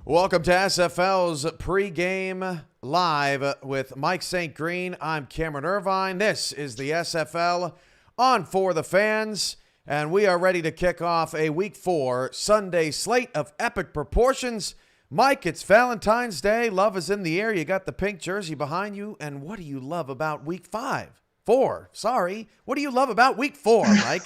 Welcome to SFL's pregame live with Mike St. Green. I'm Cameron Irvine. This is the SFL on For the Fans, and we are ready to kick off a Week 4 Sunday slate of epic proportions. Mike, it's Valentine's Day. Love is in the air. You got the pink jersey behind you, and what do you love about Week 4? What do you love about Week 4, Mike?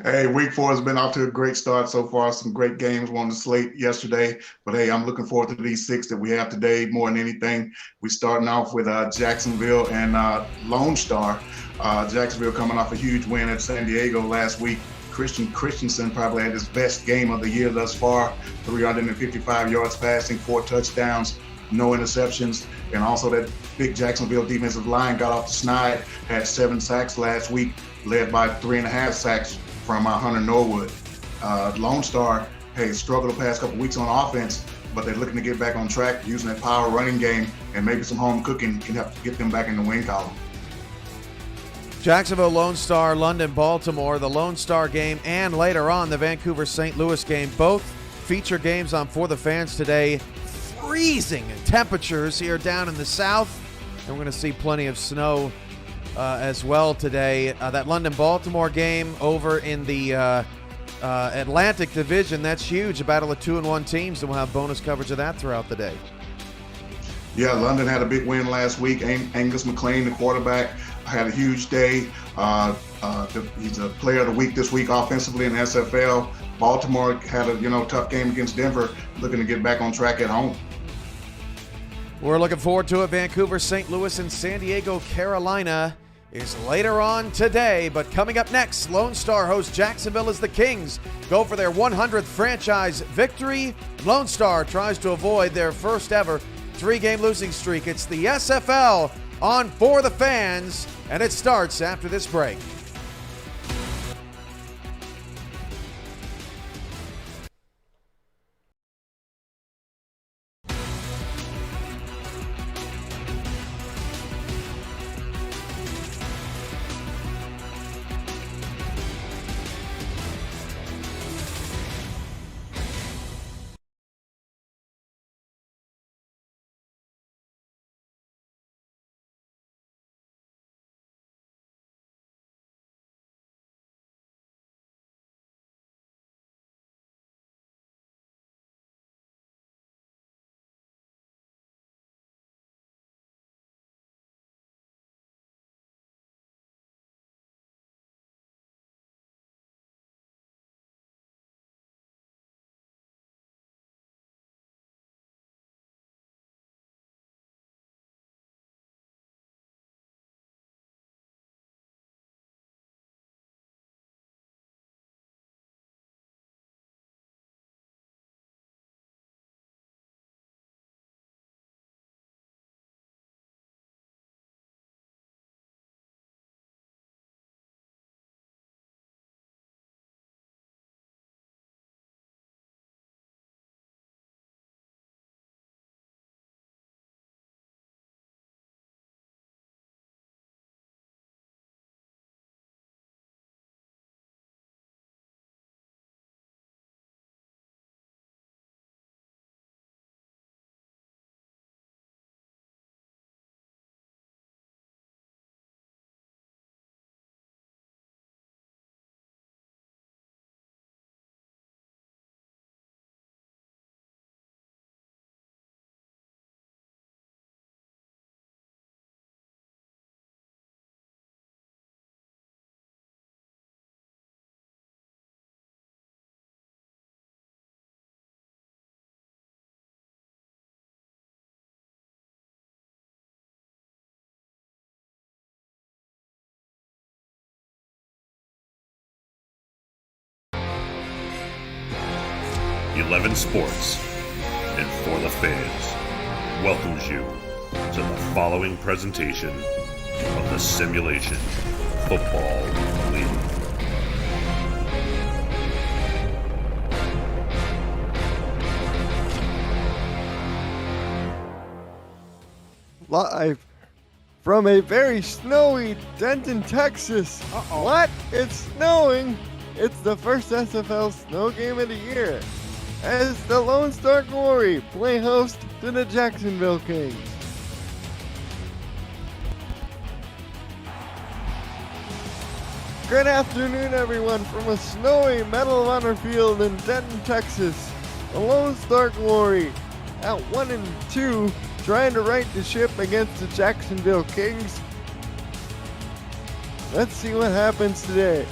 Hey, Week 4 has been off to a great start so far. Some great games on the slate yesterday. But, hey, I'm looking forward to these 6 that we have today more than anything. We're starting off with Jacksonville and Lone Star. Jacksonville coming off a huge win at San Diego last week. Christensen probably had his best game of the year thus far. 355 yards passing, 4 touchdowns, no interceptions. And also that big Jacksonville defensive line got off the snide, had 7 sacks last week, led by 3.5 sacks from Hunter Norwood. Lone Star, struggled the past couple weeks on offense, but they're looking to get back on track using that power running game, and maybe some home cooking can help get them back in the win column. Jacksonville, Lone Star, London, Baltimore, the Lone Star game, and later on the Vancouver-St. Louis game. Both feature games on For the Fans today. Freezing temperatures here down in the south, and we're going to see plenty of snow as well today. That London-Baltimore game over in the Atlantic Division, that's huge. A battle of 2-1 teams, and we'll have bonus coverage of that throughout the day. Yeah, London had a big win last week. Angus McLean, the quarterback, had a huge day. He's a player of the week this week offensively in the SFL. Baltimore had a tough game against Denver, looking to get back on track at home. We're looking forward to it. Vancouver, St. Louis, and San Diego, Carolina is later on today. But coming up next, Lone Star hosts Jacksonville as the Kings go for their 100th franchise victory. Lone Star tries to avoid their first ever 3-game losing streak. It's the SFL on For the Fans, and it starts after this break. Eleven Sports and For the Fans welcomes you to the following presentation of the Simulation Football League. Live from a very snowy Denton, Texas. What? It's snowing. It's the first SFL snow game of the year. as the Lone Star Glory play host to the Jacksonville Kings. Good afternoon, everyone, from a snowy Medal of Honor field in Denton, Texas. The Lone Star Glory at 1-2, trying to right the ship against the Jacksonville Kings. Let's see what happens today.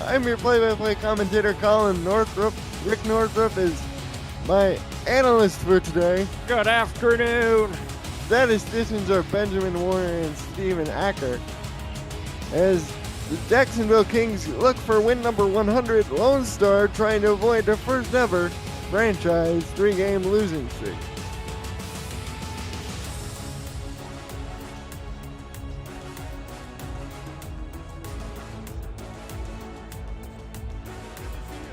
I'm your play-by-play commentator, Colin Northrup. Rick Northrup is my analyst for today. Good afternoon. Statisticians are Benjamin Warner and Steven Acker. As the Jacksonville Kings look for win number 100, Lone Star trying to avoid their first ever franchise 3-game losing streak.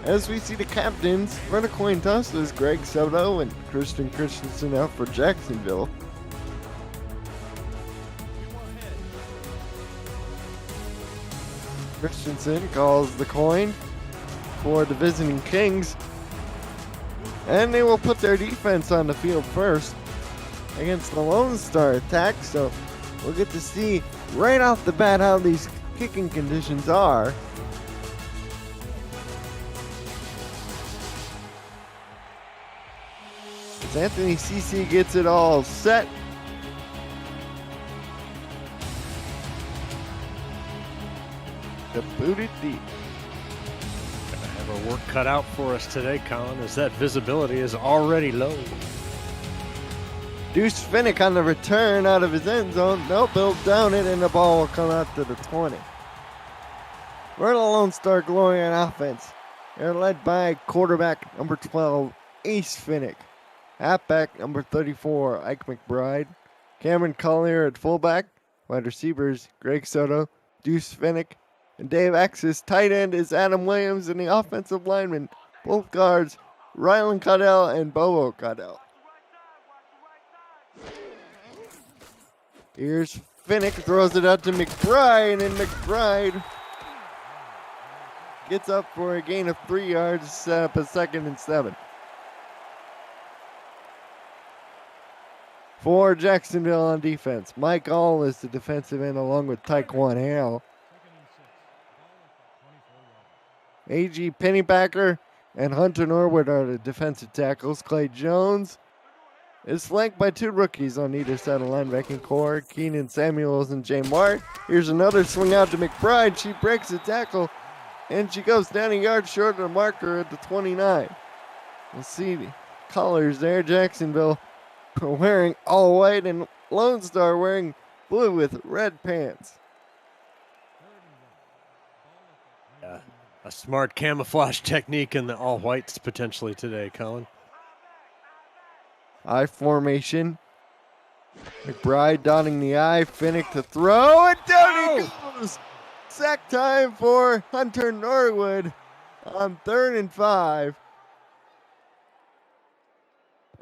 As we see the captains for the coin toss is Greg Soto and Christian Christensen out for Jacksonville. Christensen calls the coin for the visiting Kings. And they will put their defense on the field first against the Lone Star attack. So we'll get to see right off the bat how these kicking conditions are. As Anthony Cece gets it all set. The booted deep. Gonna have our work cut out for us today, Colin, as that visibility is already low. Deuce Finnick on the return out of his end zone. They'll build down it and the ball will come out to the 20. We're the Lone Star Glory on offense. They're led by quarterback number 12, Ace Finnick. Halfback number 34, Ike McBride. Cameron Collier at fullback. Wide receivers, Greg Soto, Deuce Finnick, and Dave Axis. Tight end is Adam Williams, and the offensive linemen, both guards, Rylan Caudell and Bobo Caudell. Here's Finnick, throws it out to McBride, and McBride gets up for a gain of 3 yards, set up a 2nd and 7. For Jacksonville on defense, Mike All is the defensive end along with Taekwon Hale. A.G. Pennypacker and Hunter Norwood are the defensive tackles. Clay Jones is flanked by 2 rookies on either side of the linebacking core, Keenan Samuels and Jay Mart. Here's another swing out to McBride. She breaks the tackle, and she goes down a yard short of the marker at the 29. We'll see the colors there. Jacksonville wearing all white and Lone Star wearing blue with red pants. Yeah, a smart camouflage technique in the all whites potentially today, Colin. I formation. McBride dotting the I. Finnick to throw, and down he goes. Sack time for Hunter Norwood on 3rd and 5.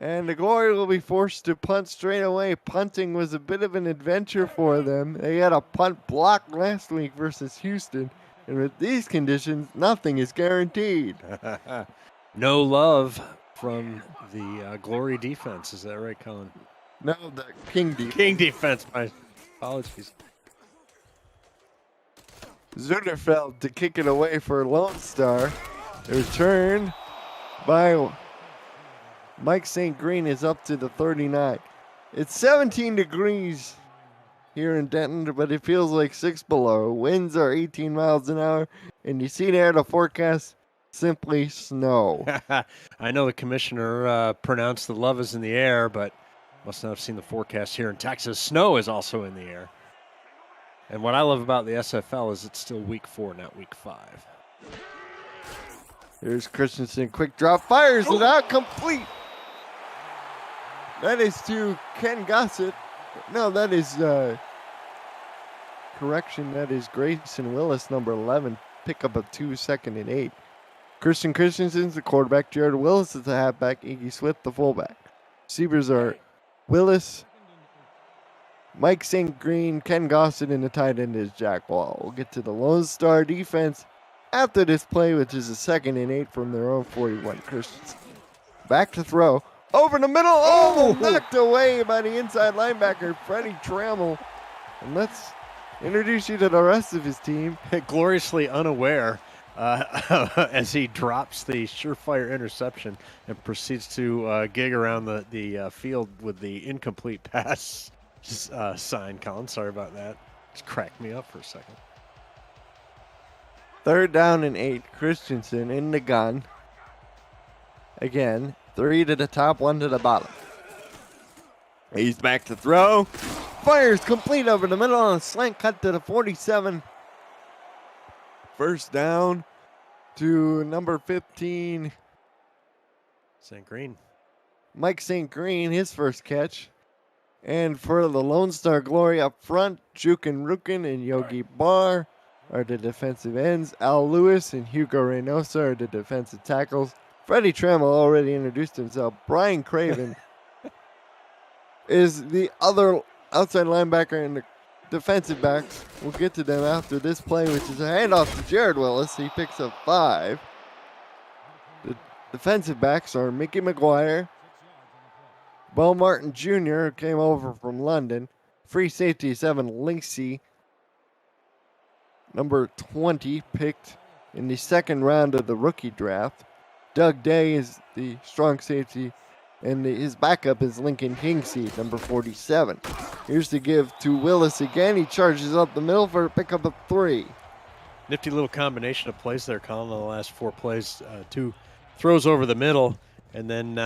And the Glory will be forced to punt straight away. Punting was a bit of an adventure for them. They had a punt block last week versus Houston. And with these conditions, nothing is guaranteed. No love from the Glory defense. Is that right, Colin? No, the King defense. King defense. My apologies. Zuderfeld to kick it away for Lone Star. The return by Mike St. Green is up to the 39. It's 17 degrees here in Denton, but it feels like 6 below. Winds are 18 miles an hour, and you see there the forecast, simply snow. I know the commissioner pronounced the love is in the air, but must not have seen the forecast here in Texas. Snow is also in the air. And what I love about the SFL is it's still week 4, not week 5. Here's Christensen, quick drop, fires it out, complete. That is to Ken Gossett. No, that is, correction, that is Grayson Willis, number 11. Pick up a 2, 2nd and 8. Christian Christensen's the quarterback. Jared Willis is the halfback. Iggy Swift, the fullback. Receivers are Willis, Mike St. Green, Ken Gossett, and the tight end is Jack Wall. We'll get to the Lone Star defense after this play, which is a 2nd and 8 from their own 41. Christensen. back to throw. Over the middle. Oh, knocked away by the inside linebacker, Freddie Trammell. And let's introduce you to the rest of his team. Gloriously unaware as he drops the surefire interception and proceeds to gig around the field with the incomplete pass sign. Colin, sorry about that. Just cracked me up for a second. 3rd down and 8. Christensen in the gun. Again, 3 to the top, 1 to the bottom. He's back to throw. Fires complete over the middle on a slant cut to the 47. 1st down to number 15. St. Green. Mike St. Green, his first catch. And for the Lone Star Glory up front, Jukin Rukin and Yogi Barr are the defensive ends. Al Lewis and Hugo Reynosa are the defensive tackles. Freddie Trammell already introduced himself. Brian Craven is the other outside linebacker and the defensive backs. We'll get to them after this play, which is a handoff to Jared Willis. He picks up 5. The defensive backs are Mickey McGuire, Bo Martin Jr., who came over from London. Free safety 7, Linksey, number 20, picked in the 2nd round of the rookie draft. Doug Day is the strong safety, and his backup is Lincoln Kingseed, number 47. Here's the give to Willis again. He charges up the middle for a pickup of 3. Nifty little combination of plays there, Colin, on the last 4 plays. 2 throws over the middle, and then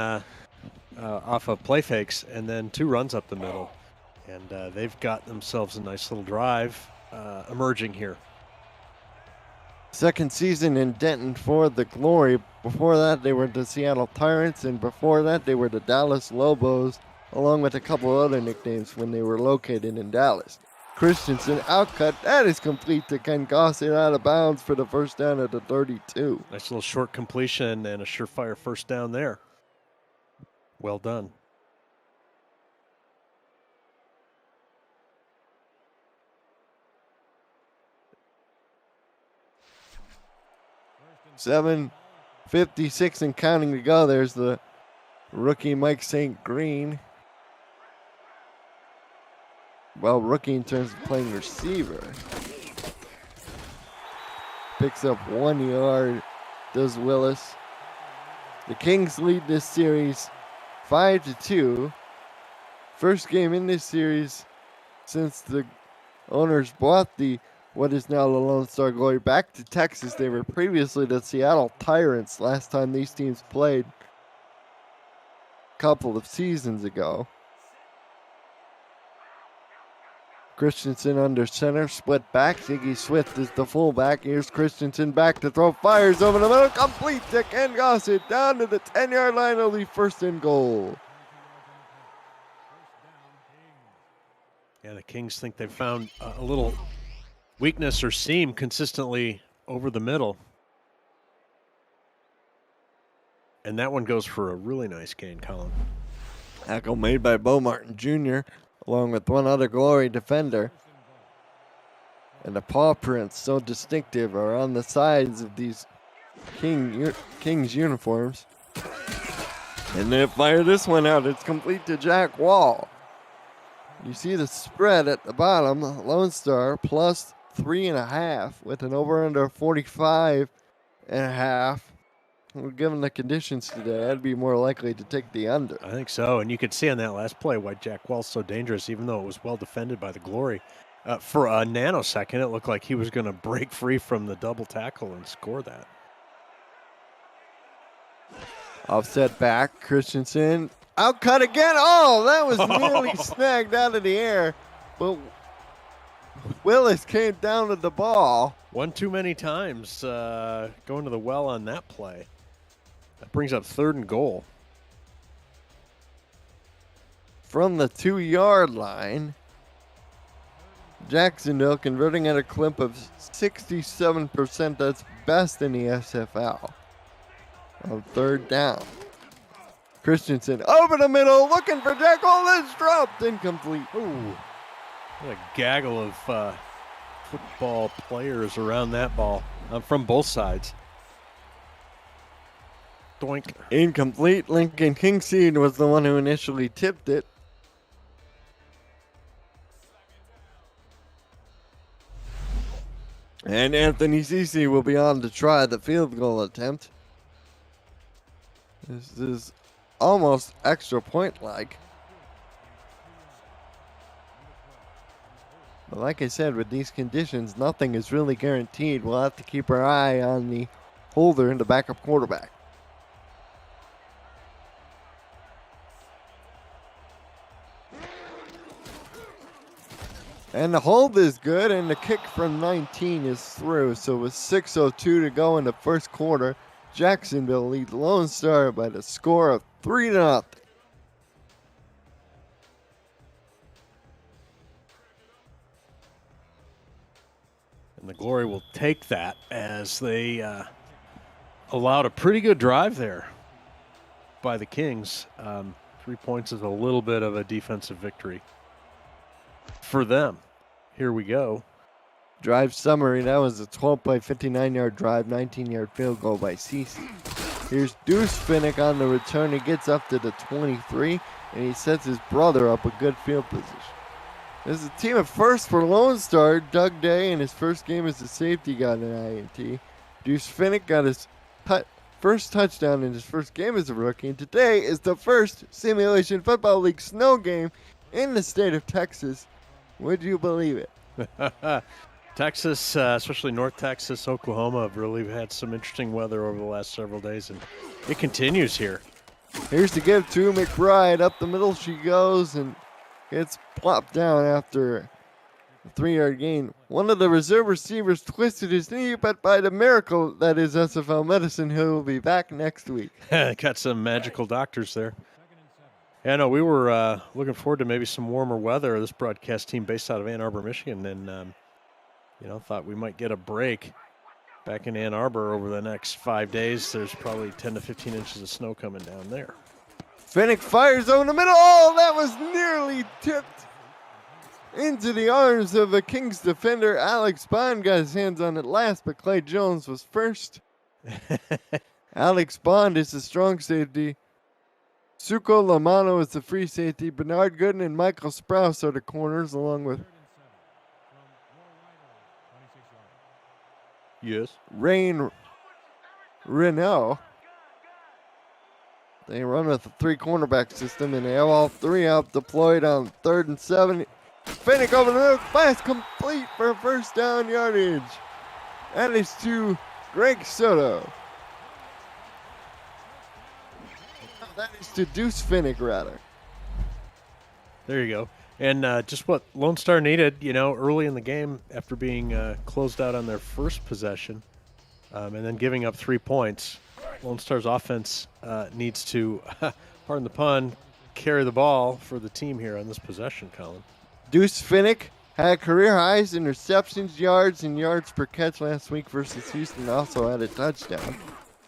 off of play fakes, and then 2 runs up the middle. And they've got themselves a nice little drive emerging here. 2nd season in Denton for the Glory. Before that, they were the Seattle Tyrants, and before that, they were the Dallas Lobos, along with a couple other nicknames when they were located in Dallas. Christensen outcut. That is complete to Ken Gossett, out of bounds for the 1st down at the 32. Nice little short completion and a surefire 1st down there. Well done. $7:56 and counting to go. There's the rookie Mike St. Green. Well, rookie in terms of playing receiver. Picks up 1 yard, does Willis. The Kings lead this series 5-2. First game in this series since the owners bought what is now the Lone Star Glory back to Texas. They were previously the Seattle Tyrants last time these teams played a couple of seasons ago. Christensen under center, split back. Ziggy Swift is the fullback. Here's Christensen back to throw. Fires over the middle. Complete to Ken Gossett down to the 10-yard line. Only 1st and goal. Yeah, the Kings think they've found a little weakness or seam consistently over the middle. And that one goes for a really nice gain, Colin. Tackle made by Bo Martin Jr., along with 1 other Glory defender. And the paw prints, so distinctive, are on the sides of these Kings uniforms. And they fire this one out. It's complete to Jack Wall. You see the spread at the bottom. Lone Star plus 3.5 with an over-under 45.5. Given the conditions today, I'd be more likely to take the under. I think so, and you could see on that last play why Jack Wall's so dangerous, even though it was well defended by the Glory. For a nanosecond, it looked like he was going to break free from the double tackle and score that. Offset back, Christensen. Outcut again. Oh, that was nearly snagged out of the air. But Willis came down to the ball. One too many times going to the well on that play. That brings up 3rd and goal. From the 2-yard line, Jacksonville converting at a clip of 67%. That's best in the SFL. On 3rd down. Christensen over the middle, looking for Jack. Oh, that's dropped. Incomplete. Ooh. What a gaggle of football players around that ball from both sides. Doink. Incomplete. Lincoln Kingseed was the one who initially tipped it. And Anthony Cece will be on to try the field goal attempt. This is almost extra point-like. But like I said, with these conditions, nothing is really guaranteed. We'll have to keep our eye on the holder and the backup quarterback. And the hold is good, and the kick from 19 is through. So with 6:02 to go in the first quarter, Jacksonville leads Lone Star by the score of 3-0. And the Glory will take that as they allowed a pretty good drive there by the Kings. 3 points is a little bit of a defensive victory for them. Here we go. Drive summary, that was a 12 by 59-yard drive, 19-yard field goal by Cece. Here's Deuce Finnick on the return. He gets up to the 23, and he sets his brother up a good field position. This is a team at first for Lone Star. Doug Day in his first game as a safety got an INT. Deuce Finnick got his first touchdown in his first game as a rookie, and today is the first Simulation Football League snow game in the state of Texas. Would you believe it? Texas, especially North Texas, Oklahoma, have really had some interesting weather over the last several days, and it continues here. Here's the give to McBride. Up the middle she goes and gets plopped down after a 3-yard gain. One of the reserve receivers twisted his knee, but by the miracle that is SFL medicine, he will be back next week. Got some magical doctors there. Yeah, no, we were looking forward to maybe some warmer weather. This broadcast team based out of Ann Arbor, Michigan, and thought we might get a break back in Ann Arbor over the next 5 days. There's probably 10 to 15 inches of snow coming down there. Finnick fires over the middle. Oh, that was nearly tipped into the arms of a Kings defender. Alex Bond got his hands on it last, but Clay Jones was first. Alex Bond is the strong safety. Suko Lamano is the free safety. Bernard Gooden and Michael Sprouse are the corners, along with Rain Renault. They run with a 3-cornerback system, and they have all 3 out deployed on 3rd and 7. Finnick over the middle, pass complete for first down yardage. That is to Greg Soto. That is to Deuce Finnick, rather. There you go. And just what Lone Star needed, early in the game after being closed out on their first possession and then giving up 3 points. Lone Star's offense needs to, pardon the pun, carry the ball for the team here on this possession, Colin. Deuce Finnick had career highs in receptions, yards, and yards per catch last week versus Houston. Also had a touchdown.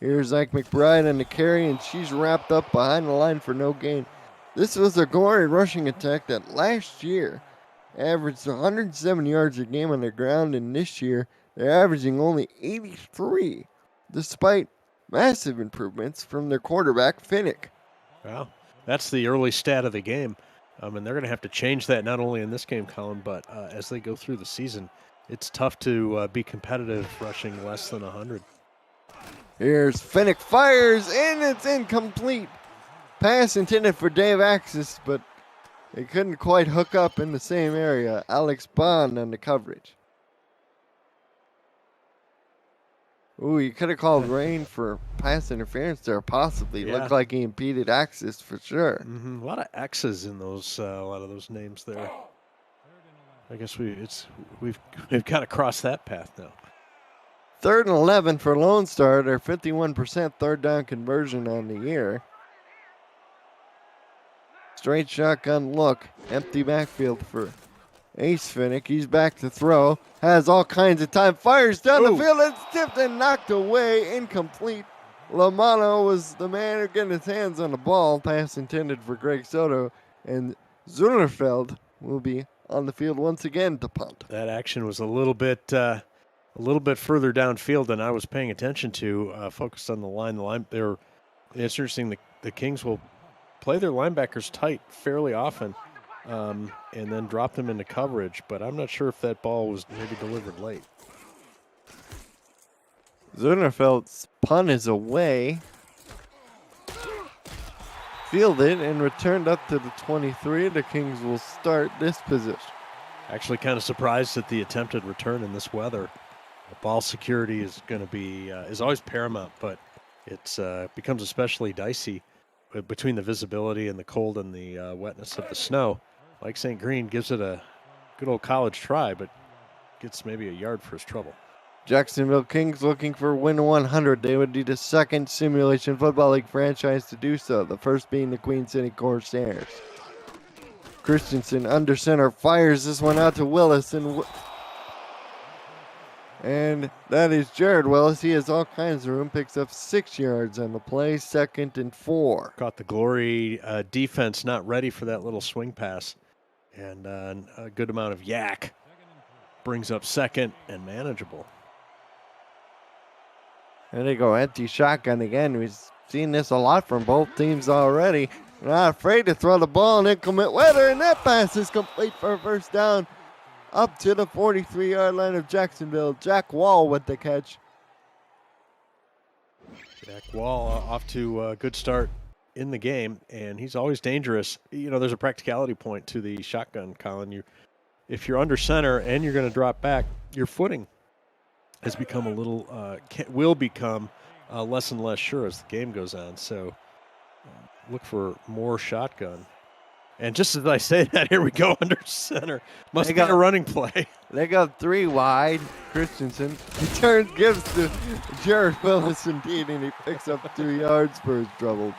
Here's Zach McBride on the carry, and she's wrapped up behind the line for no gain. This was a Glory rushing attack that last year averaged 107 yards a game on the ground, and this year they're averaging only 83, despite massive improvements from their quarterback, Finnick. Well, that's the early stat of the game, and they're going to have to change that not only in this game, Colin, but as they go through the season. It's tough to be competitive rushing less than 100. Here's Finnick, fires, and it's incomplete. Pass intended for Dave Axis, but they couldn't quite hook up in the same area. Alex Bond on the coverage. Ooh, you could have called Rain for pass interference there, possibly. Yeah. Looked like he impeded Axis for sure. Mm-hmm. A lot of X's in those, a lot of those names there. I guess we've got to cross that path now. 3rd and 11 for Lone Star. Their 51% third down conversion on the year. Straight shotgun look. Empty backfield for Ace Finnick. He's back to throw. Has all kinds of time. Fires down the field. It's tipped and knocked away. Incomplete. Lamano was the man who got his hands on the ball. Pass intended for Greg Soto. And Zunnerfeld will be on the field once again to punt. That action was a little bit further downfield than I was paying attention to. Focused on the line. They were It's interesting. The Kings will play their linebackers tight fairly often, and then drop them into coverage. But I'm not sure if that ball was maybe delivered late. Zunnerfeld's punt is away. Fielded and returned up to the 23. The Kings will start this position. Actually, kind of surprised at the attempted return in this weather. Ball security is going to be is always paramount, but it's becomes especially dicey between the visibility and the cold and the wetness of the snow. Mike St. Green gives it a good old college try, but gets maybe a yard for his trouble. Jacksonville Kings looking for win 100. They would be the second Simulation Football League franchise to do so, the first being the Queen City Corsairs. Christensen under center fires this one out to Willis, and that is Jared Willis. He has all kinds of room, picks up 6 yards on the play, 2nd and 4. Caught the Glory defense not ready for that little swing pass, and a good amount of yak. Brings up 2nd and manageable. There they go, empty shotgun again. We've seen this a lot from both teams already. They're not afraid to throw the ball in inclement weather, and that pass is complete for a first down up to the 43-yard line of Jacksonville. Jack Wall with the catch. Jack Wall off to a good start in the game, and he's always dangerous. You know, there's a practicality point to the shotgun, Colin. If you're under center and you're going to drop back, your footing has become will become less and less sure as the game goes on. So look for more shotgun. And just as I say that, here we go under center. Must be a running play. They got 3 wide. Christensen returns, gives to Jared Willis indeed, and he picks up 2 yards for his trouble.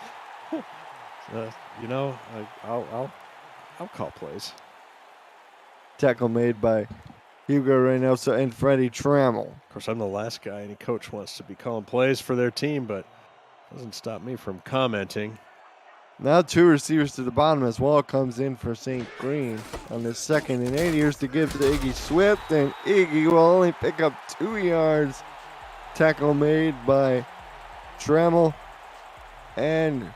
I'll call plays. Tackle made by Hugo Reynoso and Freddie Trammell. Of course, I'm the last guy any coach wants to be calling plays for their team, but doesn't stop me from commenting. Now 2 receivers to the bottom as Wall comes in for St. Green on his 2nd and 8. Here's to give to Iggy Swift, and Iggy will only pick up 2 yards. Tackle made by Trammell and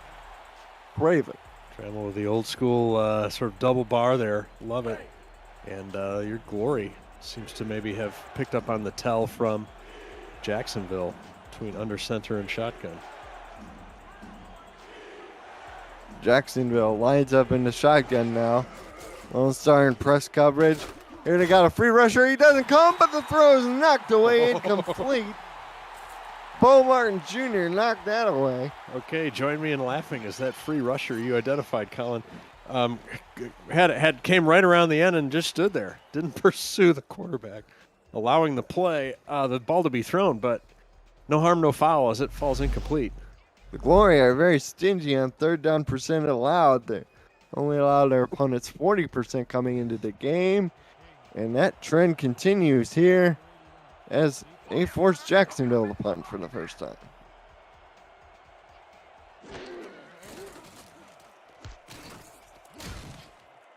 Raven. Trammell with the old school sort of double bar there. Love it. And your Glory seems to maybe have picked up on the tell from Jacksonville between under center and shotgun. Jacksonville lines up in the shotgun now. Lone Star in press coverage. Here they got a free rusher. He doesn't come, but the throw is knocked away, incomplete. Bo Martin Jr. knocked that away. Okay, join me in laughing as that free rusher you identified, Colin, came right around the end and just stood there. Didn't pursue the quarterback, allowing the ball to be thrown, but no harm, no foul as it falls incomplete. The Glory are very stingy on 3rd down percent allowed. They only allow their opponents 40% coming into the game. And that trend continues here as they force Jacksonville to punt for the first time.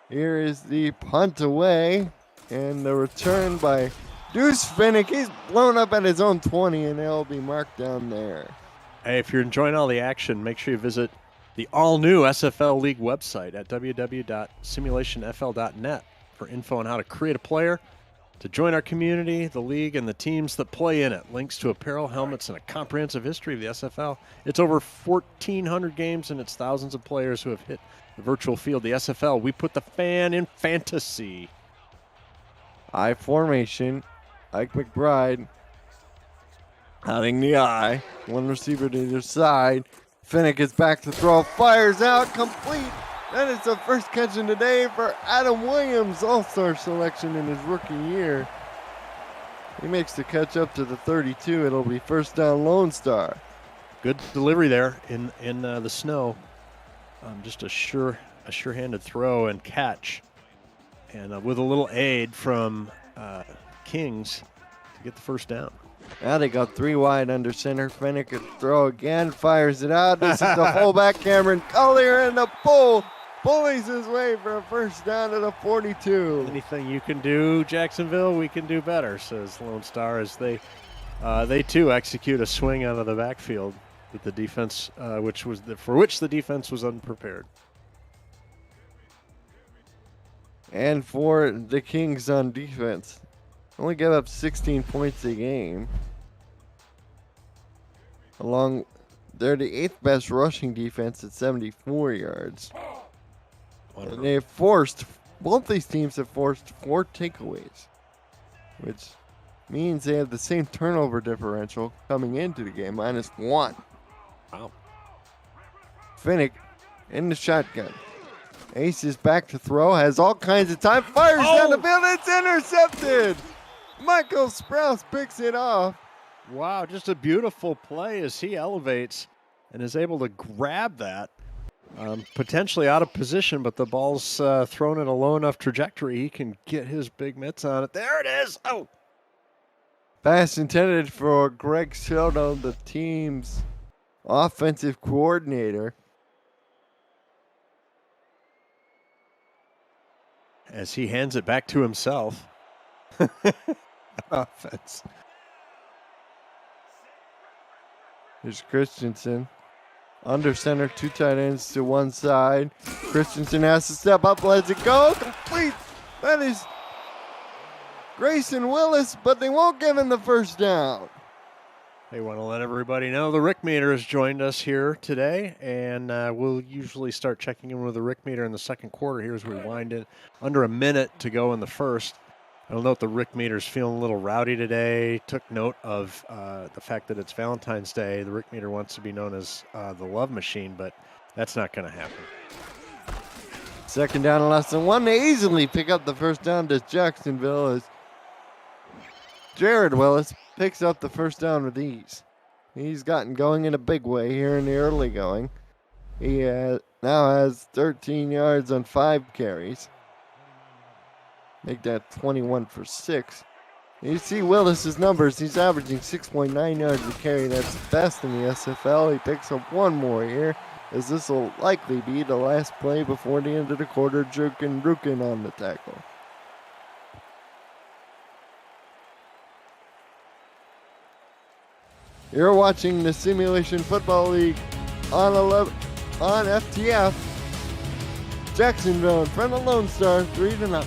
Here is the punt away and the return by Deuce Finnick. He's blown up at his own 20 and they'll be marked down there. Hey, if you're enjoying all the action, make sure you visit the all-new SFL League website at www.simulationfl.net for info on how to create a player, to join our community, the league, and the teams that play in it. Links to apparel, helmets, and a comprehensive history of the SFL. It's over 1,400 games, and it's thousands of players who have hit the virtual field. The SFL, we put the fan in fantasy. I formation, Ike McBride. Having the eye. One receiver to either side. Finnick is back to throw. Fires out. Complete. That is the first catch of the day for Adam Williams. All-star selection in his rookie year. He makes the catch up to the 32. It'll be first down Lone Star. Good delivery there in the snow. Just a sure-handed throw and catch. And with a little aid from Kings to get the first down. Now they got 3 wide under center. Finnick could throw again, fires it out. This is the fullback Cameron Collier, and the bull bullies his way for a first down to the 42. Anything you can do, Jacksonville, we can do better, says Lone Star as they too execute a swing out of the backfield. that the defense, for which the defense was unprepared. And for the Kings on defense, only give up 16 points a game. They're the 8th best rushing defense at 74 yards. And both these teams have forced 4 takeaways, which means they have the same turnover differential coming into the game, -1. Wow. Finnick in the shotgun. Ace is back to throw, has all kinds of time, fires down the field, it's intercepted! Michael Sprouse picks it off. Wow, just a beautiful play as he elevates and is able to grab that. Potentially out of position, but the ball's thrown in a low enough trajectory. He can get his big mitts on it. There it is! Oh! Pass intended for Greg Soto, the team's offensive coordinator. As he hands it back to himself. Offense. Here's Christensen. Under center, 2 tight ends to one side. Christensen has to step up, lets it go. Complete. That is Grayson Willis, but they won't give him the first down. They want to let everybody know the Rick meter has joined us here today, and we'll usually start checking in with the Rick meter in the second quarter here as we wind in. Under a minute to go in the first. I'll note the Rick meter's feeling a little rowdy today. Took note of the fact that it's Valentine's Day. The Rick meter wants to be known as the love machine, but that's not going to happen. Second down and less than 1. They easily pick up the first down to Jacksonville as Jared Willis picks up the first down with ease. He's gotten going in a big way here in the early going. He now has 13 yards on 5 carries. Make that 21 for 6. You see Willis's numbers. He's averaging 6.9 yards a carry. That's the best in the SFL. He picks up one more here, as this will likely be the last play before the end of the quarter. Rukin on the tackle. You're watching the Simulation Football League on FTF. Jacksonville in front of Lone Star, 3-0.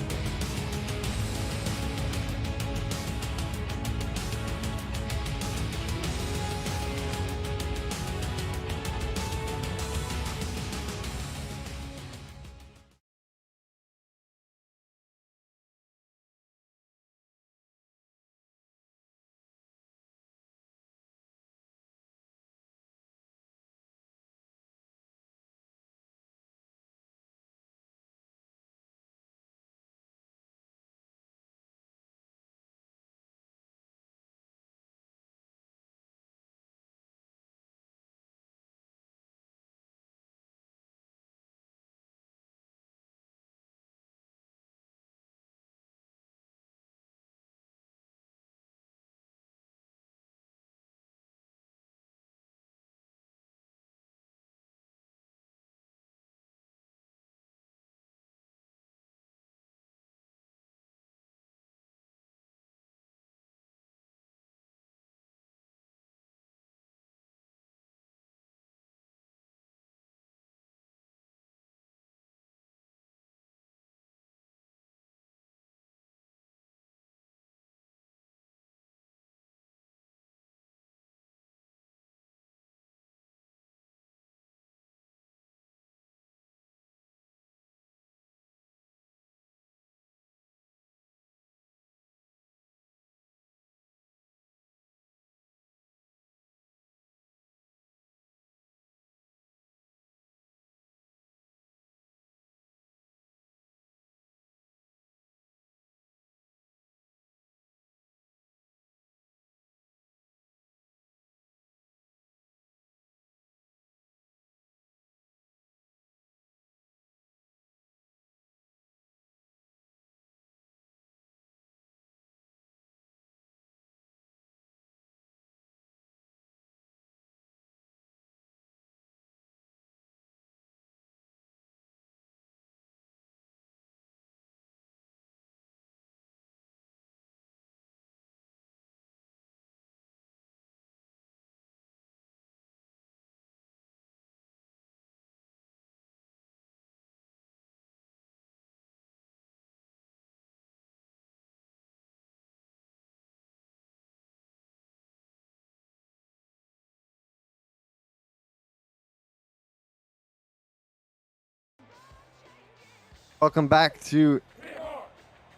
Welcome back to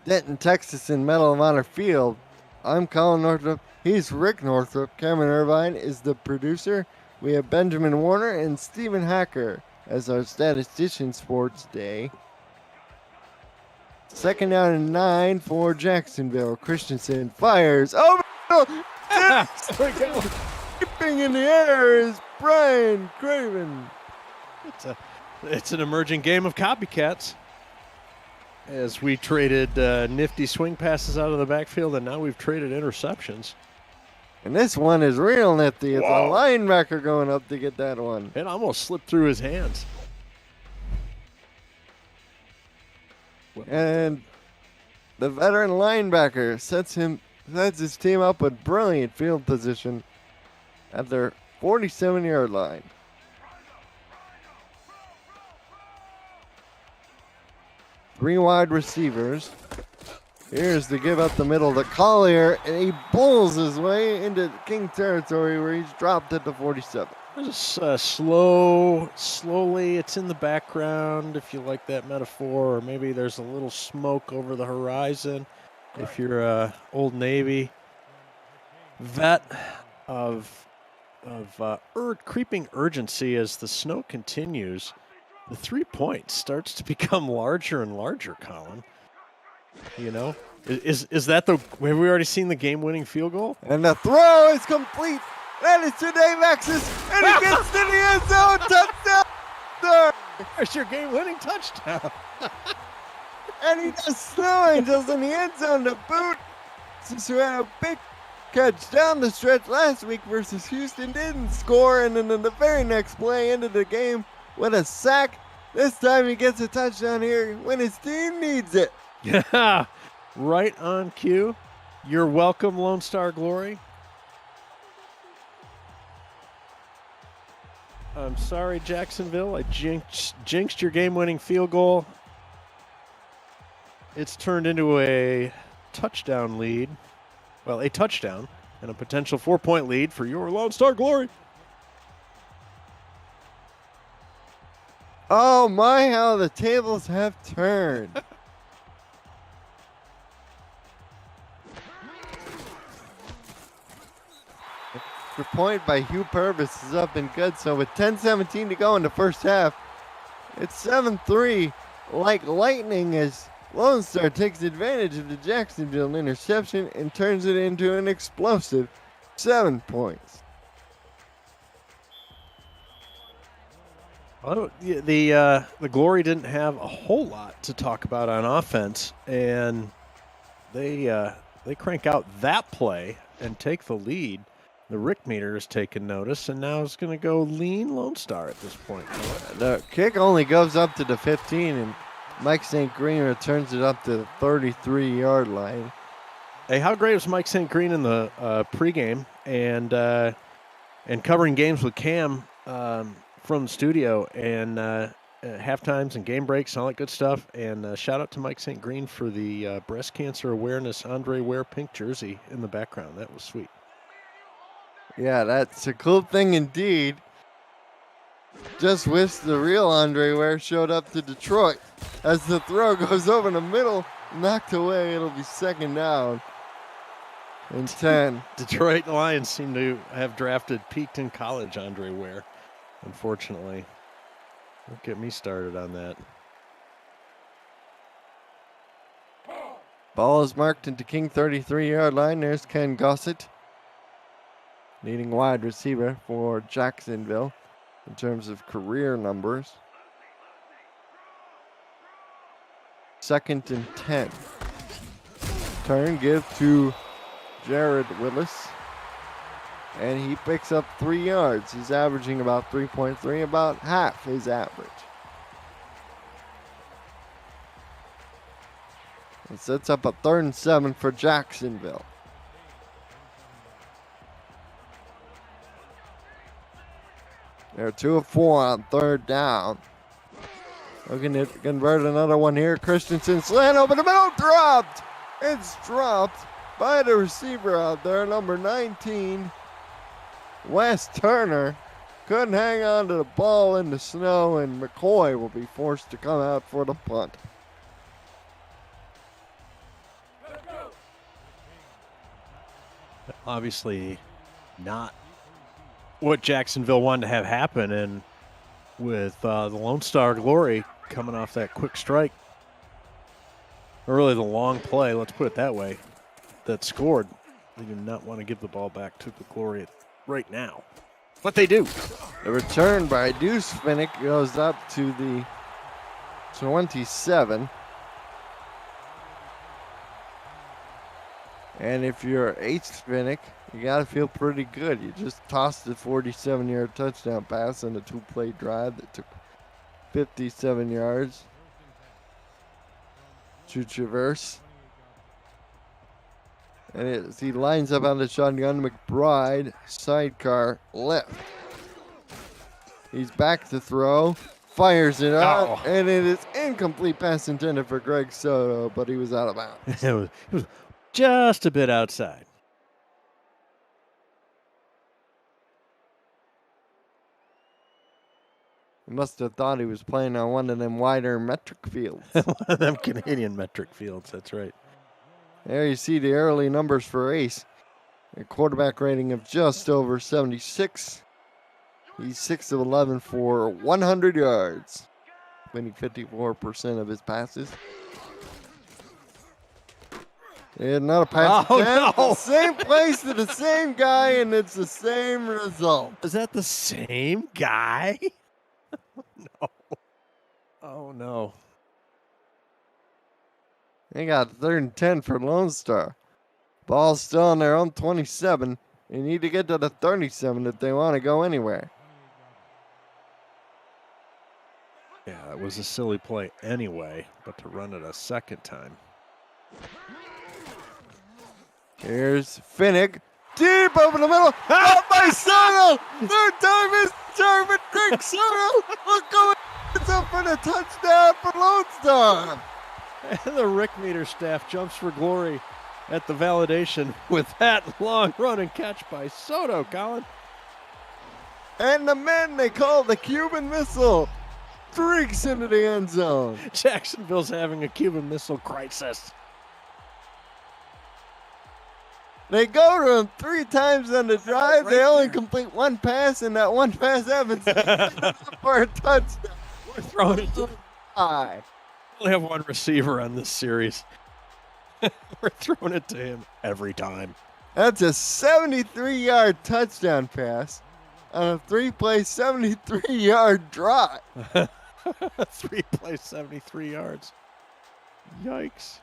Denton, Texas in Medal of Honor Field. I'm Colin Northrup. He's Rick Northrup. Cameron Irvine is the producer. We have Benjamin Warner and Stephen Hacker as our statisticians for today. 2nd down and 9 for Jacksonville. Christensen fires. Oh, Keeping in the air is Brian Craven. It's an emerging game of copycats. As we traded nifty swing passes out of the backfield, and now we've traded interceptions. And this one is real nifty. It's a linebacker going up to get that one. It almost slipped through his hands. And the veteran linebacker sets his team up with brilliant field position at their 47-yard line. Three wide receivers. Here's the give up the middle to Collier, and he pulls his way into King territory where he's dropped at the 47. There's a slowly, it's in the background, if you like that metaphor, or maybe there's a little smoke over the horizon if you're a Old Navy vet of creeping urgency as the snow continues. The 3 points starts to become larger and larger, Colin. You know, is that have we already seen the game-winning field goal? And the throw is complete. That is to Dave Axis, and he gets to the end zone. Touchdown! There's your game-winning touchdown. And he does Snow Angels in the end zone to boot. Since who had a big catch down the stretch last week versus Houston, didn't score, and then in the very next play ended the game with a sack. This time he gets a touchdown here when his team needs it. Yeah, right on cue. You're welcome, Lone Star Glory. I'm sorry, Jacksonville. I jinxed your game-winning field goal. It's turned into a touchdown lead. Well, a touchdown and a potential 4-point lead for your Lone Star Glory. Oh my, how the tables have turned. The point by Hugh Purvis is up and good. So with 10:17 to go in the first half, it's 7-3 like lightning as Lone Star takes advantage of the Jacksonville interception and turns it into an explosive 7 points. Well, the Glory didn't have a whole lot to talk about on offense, and they crank out that play and take the lead. The Rick meter has taken notice, and now it's going to go lean Lone Star at this point. The kick only goes up to the 15, and Mike St. Green returns it up to the 33-yard line. Hey, how great was Mike St. Green in the pregame and covering games with Cam from the studio and half times and game breaks and all that good stuff. And shout out to Mike St. Green for the breast cancer awareness Andre Ware pink jersey in the background. That was sweet. Yeah, that's a cool thing indeed. Just wish the real Andre Ware showed up to Detroit. As the throw goes over the middle, knocked away, it'll be 2nd down and 10. Detroit Lions seem to have drafted peaked in college Andre Ware, unfortunately. Don't get me started on that. Ball is marked into King 33-yard line. There's Ken Gossett, leading wide receiver for Jacksonville in terms of career numbers. 2nd and 10. Turn, give to Jared Willis. And he picks up 3 yards. He's averaging about 3.3, about half his average. It sets up a 3rd and 7 for Jacksonville. They're 2 of 4 on 3rd down. Looking to convert another one here. Christensen slant over the middle, dropped. It's dropped by the receiver out there, number 19, Wes Turner. Couldn't hang on to the ball in the snow, and McCoy will be forced to come out for the punt. obviously not what Jacksonville wanted to have happen, and with the Lone Star Glory coming off that quick strike, or really the long play, let's put it that way, that scored. They do not want to give the ball back to the Glory right now. But they do. The return by Deuce Finnick goes up to the 27. And if you're H. Finnick, you got to feel pretty good. You just tossed a 47-yard touchdown pass on a two-play drive that took 57 yards to traverse. And as he lines up on the shotgun, McBride, sidecar left. He's back to throw, fires it out, and it is incomplete pass intended for Greg Soto, but he was out of bounds. It was just a bit outside. He must have thought he was playing on one of them wider metric fields. One of them Canadian metric fields, that's right. There you see the early numbers for Ace. A quarterback rating of just over 76. He's 6 of 11 for 100 yards, winning 54% of his passes. And not a pass. Oh, no. Same place to the same guy, and it's the same result. Is that the same guy? No. Oh, no. They got 3rd and 10 for Lone Star. Ball's still on their own 27. They need to get to the 37 if they want to go anywhere. Yeah, it was a silly play anyway, but to run it a second time. Here's Finnick. Deep over the middle. Out by Soto. 3rd time is charm, and Greg Soto will go up for the touchdown for Lone Star. And the Rick Meter staff jumps for glory at the validation with that long run and catch by Soto, Colin. And the men they call the Cuban Missile streaks into the end zone. Jacksonville's having a Cuban Missile crisis. They go to him 3 times on the drive. They only complete 1 pass, and that 1 pass happens for a touchdown. We're throwing it to high. We only have 1 receiver on this series. We're throwing it to him every time. That's a 73-yard touchdown pass on a 3-play, 73-yard drive. 3 plays, 73 yards. Yikes.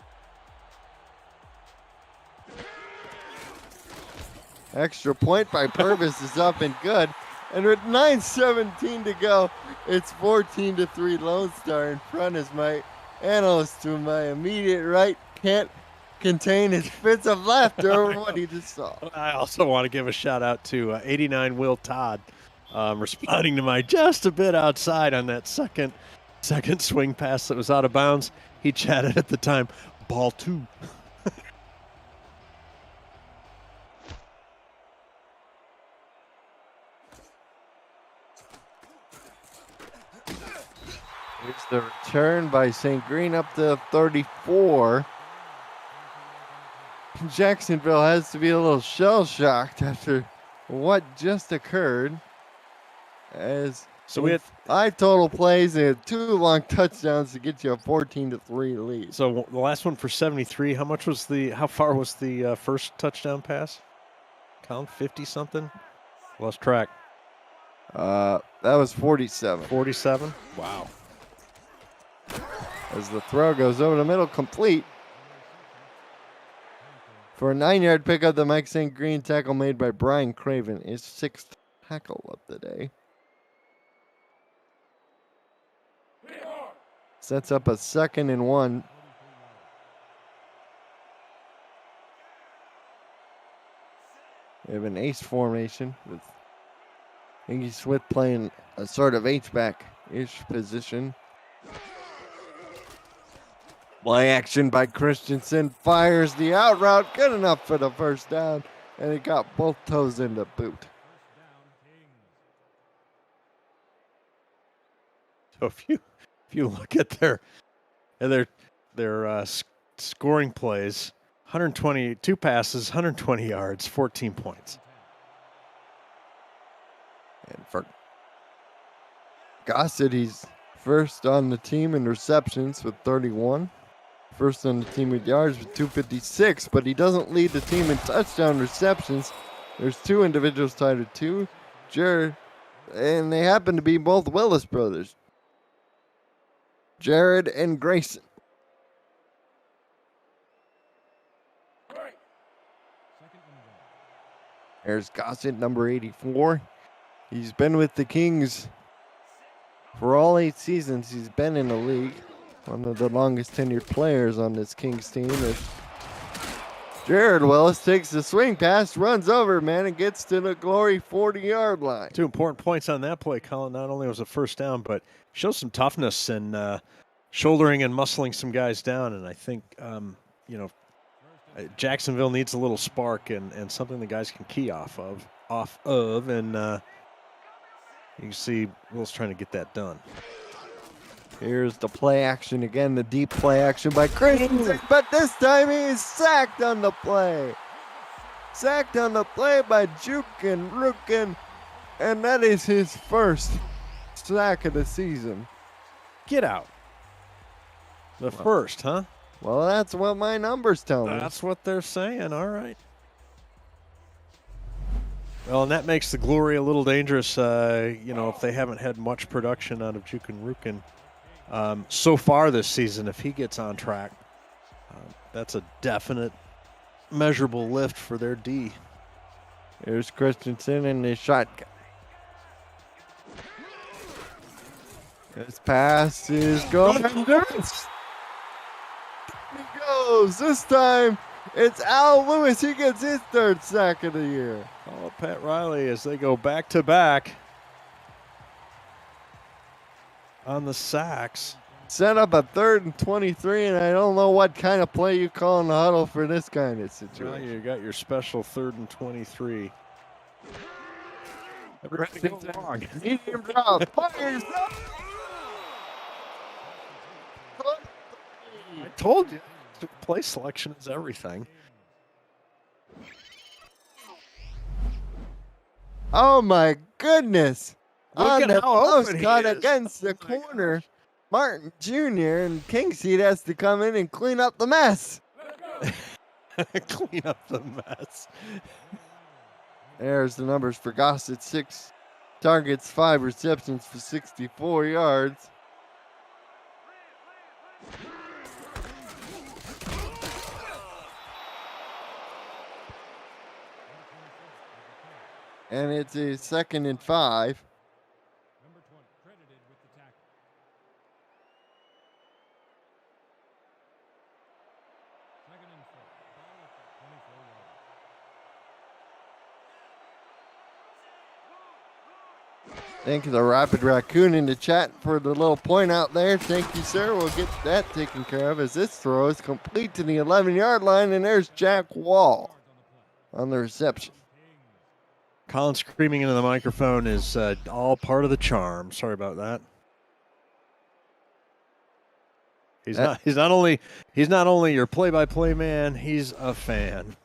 Extra point by Purvis is up and good. And with 9:17 to go, it's 14-3 Lone Star in front as my analyst to my immediate right can't contain his fits of laughter over what he just saw. I also want to give a shout out to 89 Will Todd responding to my just a bit outside on that second swing pass that was out of bounds. He chatted at the time, ball 2. Here's the return by St. Green up to 34. Jacksonville has to be a little shell-shocked after what just occurred. As So we had 5 total plays and 2 long touchdowns to get you a 14-3 lead. So the last one for 73. How far was the first touchdown pass? Count 50 something. Lost track. That was 47. 47. Wow. As the throw goes over the middle, complete. For a 9-yard pickup, the Mike St. Green tackle made by Brian Craven is 6th tackle of the day. Sets up a 2nd and 1. We have an ace formation with Iggy Swift playing a sort of H-back-ish position. Play action by Christensen. Fires the out route. Good enough for the first down. And he got both toes in the boot. So if you look at their scoring plays, 120, 2 passes, 120 yards, 14 points. And for Gossett, he's first on the team in receptions with 31. First on the team with yards with 256, but he doesn't lead the team in touchdown receptions. There's 2 individuals tied with 2. Jared, and they happen to be both Willis brothers. Jared and Grayson. There's Gossett, number 84. He's been with the Kings for all 8 seasons. He's been in the league. One of the longest tenured players on this Kings team. Jared Willis takes the swing pass, runs over, man, and gets to the Glory 40-yard line. 2 important points on that play, Colin. Not only was it a first down, but shows some toughness and shouldering and muscling some guys down. And I think, Jacksonville needs a little spark and something the guys can key off of. And you can see Will's trying to get that done. Here's the play action again, the deep play action by Christensen, but this time he's sacked on the play. Sacked on the play by Jukin Rukin, and that is his first sack of the season. Get out. The first, huh? Well, that's what my numbers tell me. That's what they're saying. All right. Well, and that makes the Glory a little dangerous, if they haven't had much production out of Jukin Rukin. So far this season, if he gets on track, that's a definite measurable lift for their D. Here's Christensen in the shotgun. This pass is going. He goes. This time it's Al Lewis. He gets his 3rd sack of the year. Oh, Pat Riley as they go back to back on the sacks. Set up a 3rd and 23, and I don't know what kind of play you call in the huddle for this kind of situation. Well, you got your special 3rd and 23. Everything wrong. Medium drop. Fires up. I told you, play selection is everything. Oh my goodness! Look on at the how post open he cut is. against the corner, Martin Jr. and Kingseed has to come in and clean up the mess. Clean up the mess. There's the numbers for Gossett: 6 targets, 5 receptions for 64 yards. And it's a 2nd and 5. Number 20, credited with the tackle. Second and 4. Ball at the 24-yard. Thank you, the Rapid Raccoon, in the chat for the little point out there. Thank you, sir. We'll get that taken care of as this throw is complete to the 11-yard line, and there's Jack Wall on the reception. Colin screaming into the microphone is all part of the charm. Sorry about that. He's not only your play-by-play man, he's a fan.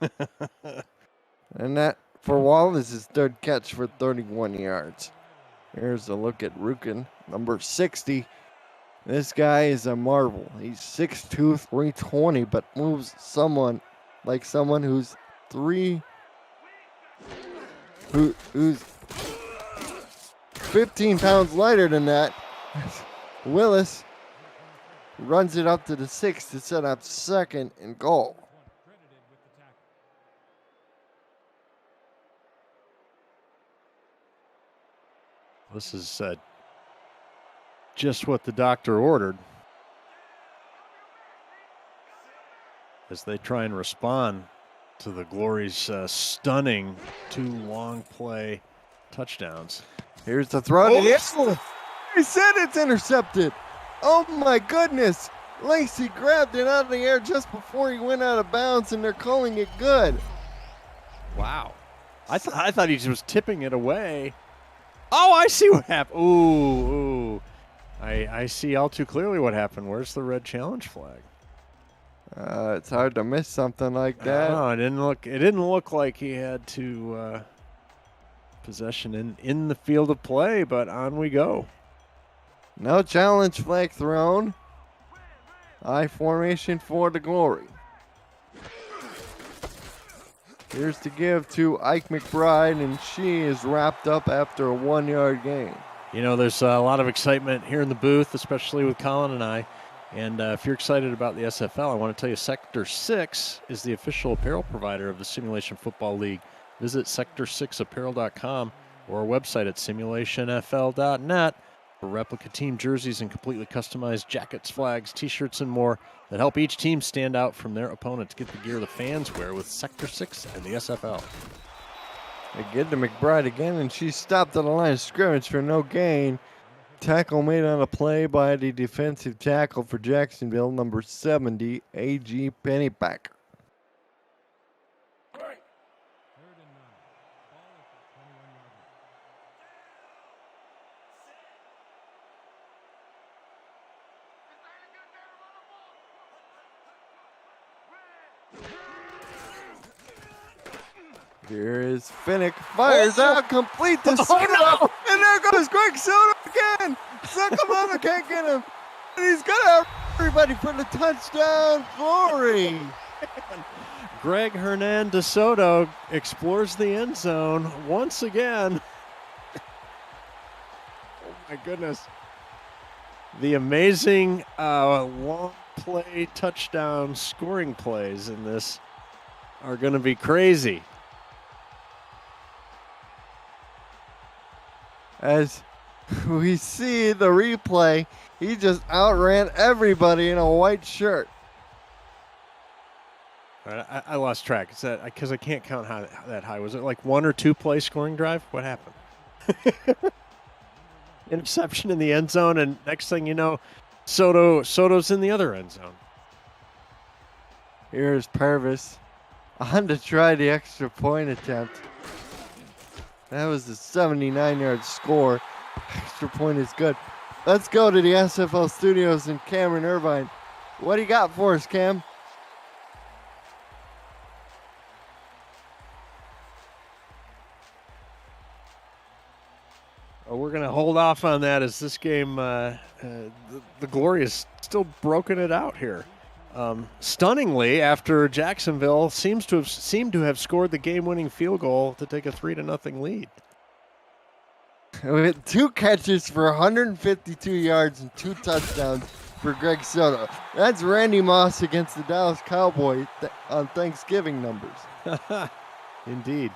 And that for Wall is his 3rd catch for 31 yards. Here's a look at Rukin, number 60. This guy is a marvel. He's 6'2", 320, but moves someone who's who's 15 pounds lighter than that. Willis runs it up to the 6 to set up 2nd and goal. Credited with the tackle. This is just what the doctor ordered as they try and respond to the Glory's stunning 2 long play touchdowns. Here's the throw. He said it's intercepted. Oh my goodness. Lacey grabbed it out of the air just before he went out of bounds, and they're calling it good. Wow. I thought he was tipping it away. Oh, I see what happened. Ooh. I see all too clearly what happened. Where's the red challenge flag? It's hard to miss something like that. No, it didn't look like he had to possession in the field of play, but on we go. No challenge flag thrown. I formation for the Glory. Here's to give to Ike McBride, and she is wrapped up after a 1-yard gain. You know, there's a lot of excitement here in the booth, especially with Colin and I. And if you're excited about the SFL, I want to tell you Sector 6 is the official apparel provider of the Simulation Football League. Visit sector6apparel.com or our website at simulationfl.net for replica team jerseys and completely customized jackets, flags, t-shirts, and more that help each team stand out from their opponents. Get the gear the fans wear with Sector 6 and the SFL. Again to McBride again, and she stopped at the line of scrimmage for no gain. Tackle made on a play by the defensive tackle for Jacksonville, number 70, A.G. Pennypacker. Third and 9. Ball at the 21-yard line. Here is Finnick, fires out, complete to Soto, and there goes Greg Soto again. Sacramento can't get him, and he's gonna have everybody for the touchdown. Glory. Greg Hernan de Soto explores the end zone once again. Oh my goodness. The amazing long play touchdown scoring plays in this are going to be crazy. As we see the replay, he just outran everybody in a white shirt. All right, I lost track. Is that because I can't count how that high? Was it like 1 or 2 play scoring drive? What happened? Interception in the end zone, and next thing you know, Soto's in the other end zone. Here's Purvis on to try the extra point attempt. That was a 79-yard score. Extra point is good. Let's go to the SFL studios in Cameron Irvine. What do you got for us, Cam? We're going to hold off on that as this game, the Glory has still broken it out here. Stunningly, after Jacksonville seemed to have scored the game-winning field goal to take a 3-0 lead. With 2 catches for 152 yards and 2 touchdowns for Greg Soto. That's Randy Moss against the Dallas Cowboys on Thanksgiving numbers. Indeed.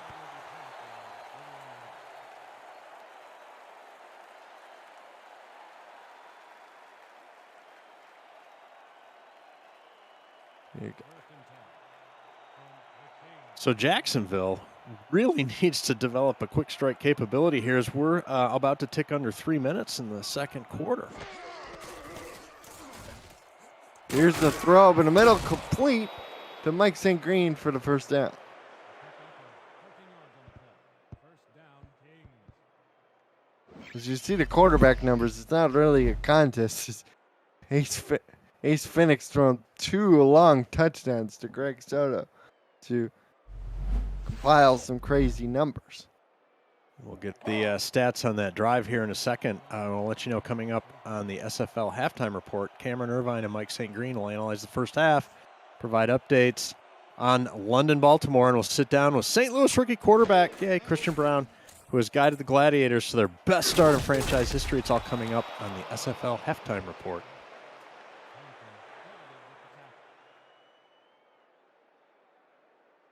So Jacksonville really needs to develop a quick strike capability here as we're about to tick under 3 minutes in the second quarter. Here's the throw up in the middle, complete to Mike St. Green for the first down. As you see the quarterback numbers, it's not really a contest. Ace Finnick's thrown 2 long touchdowns to Greg Soto to compile some crazy numbers. We'll get the stats on that drive here in a second. I'll let you know coming up on the SFL halftime report. Cameron Irvine and Mike St. Green will analyze the first half, provide updates on London, Baltimore, and we'll sit down with St. Louis rookie quarterback, Christian Brown, who has guided the Gladiators to their best start in franchise history. It's all coming up on the SFL halftime report.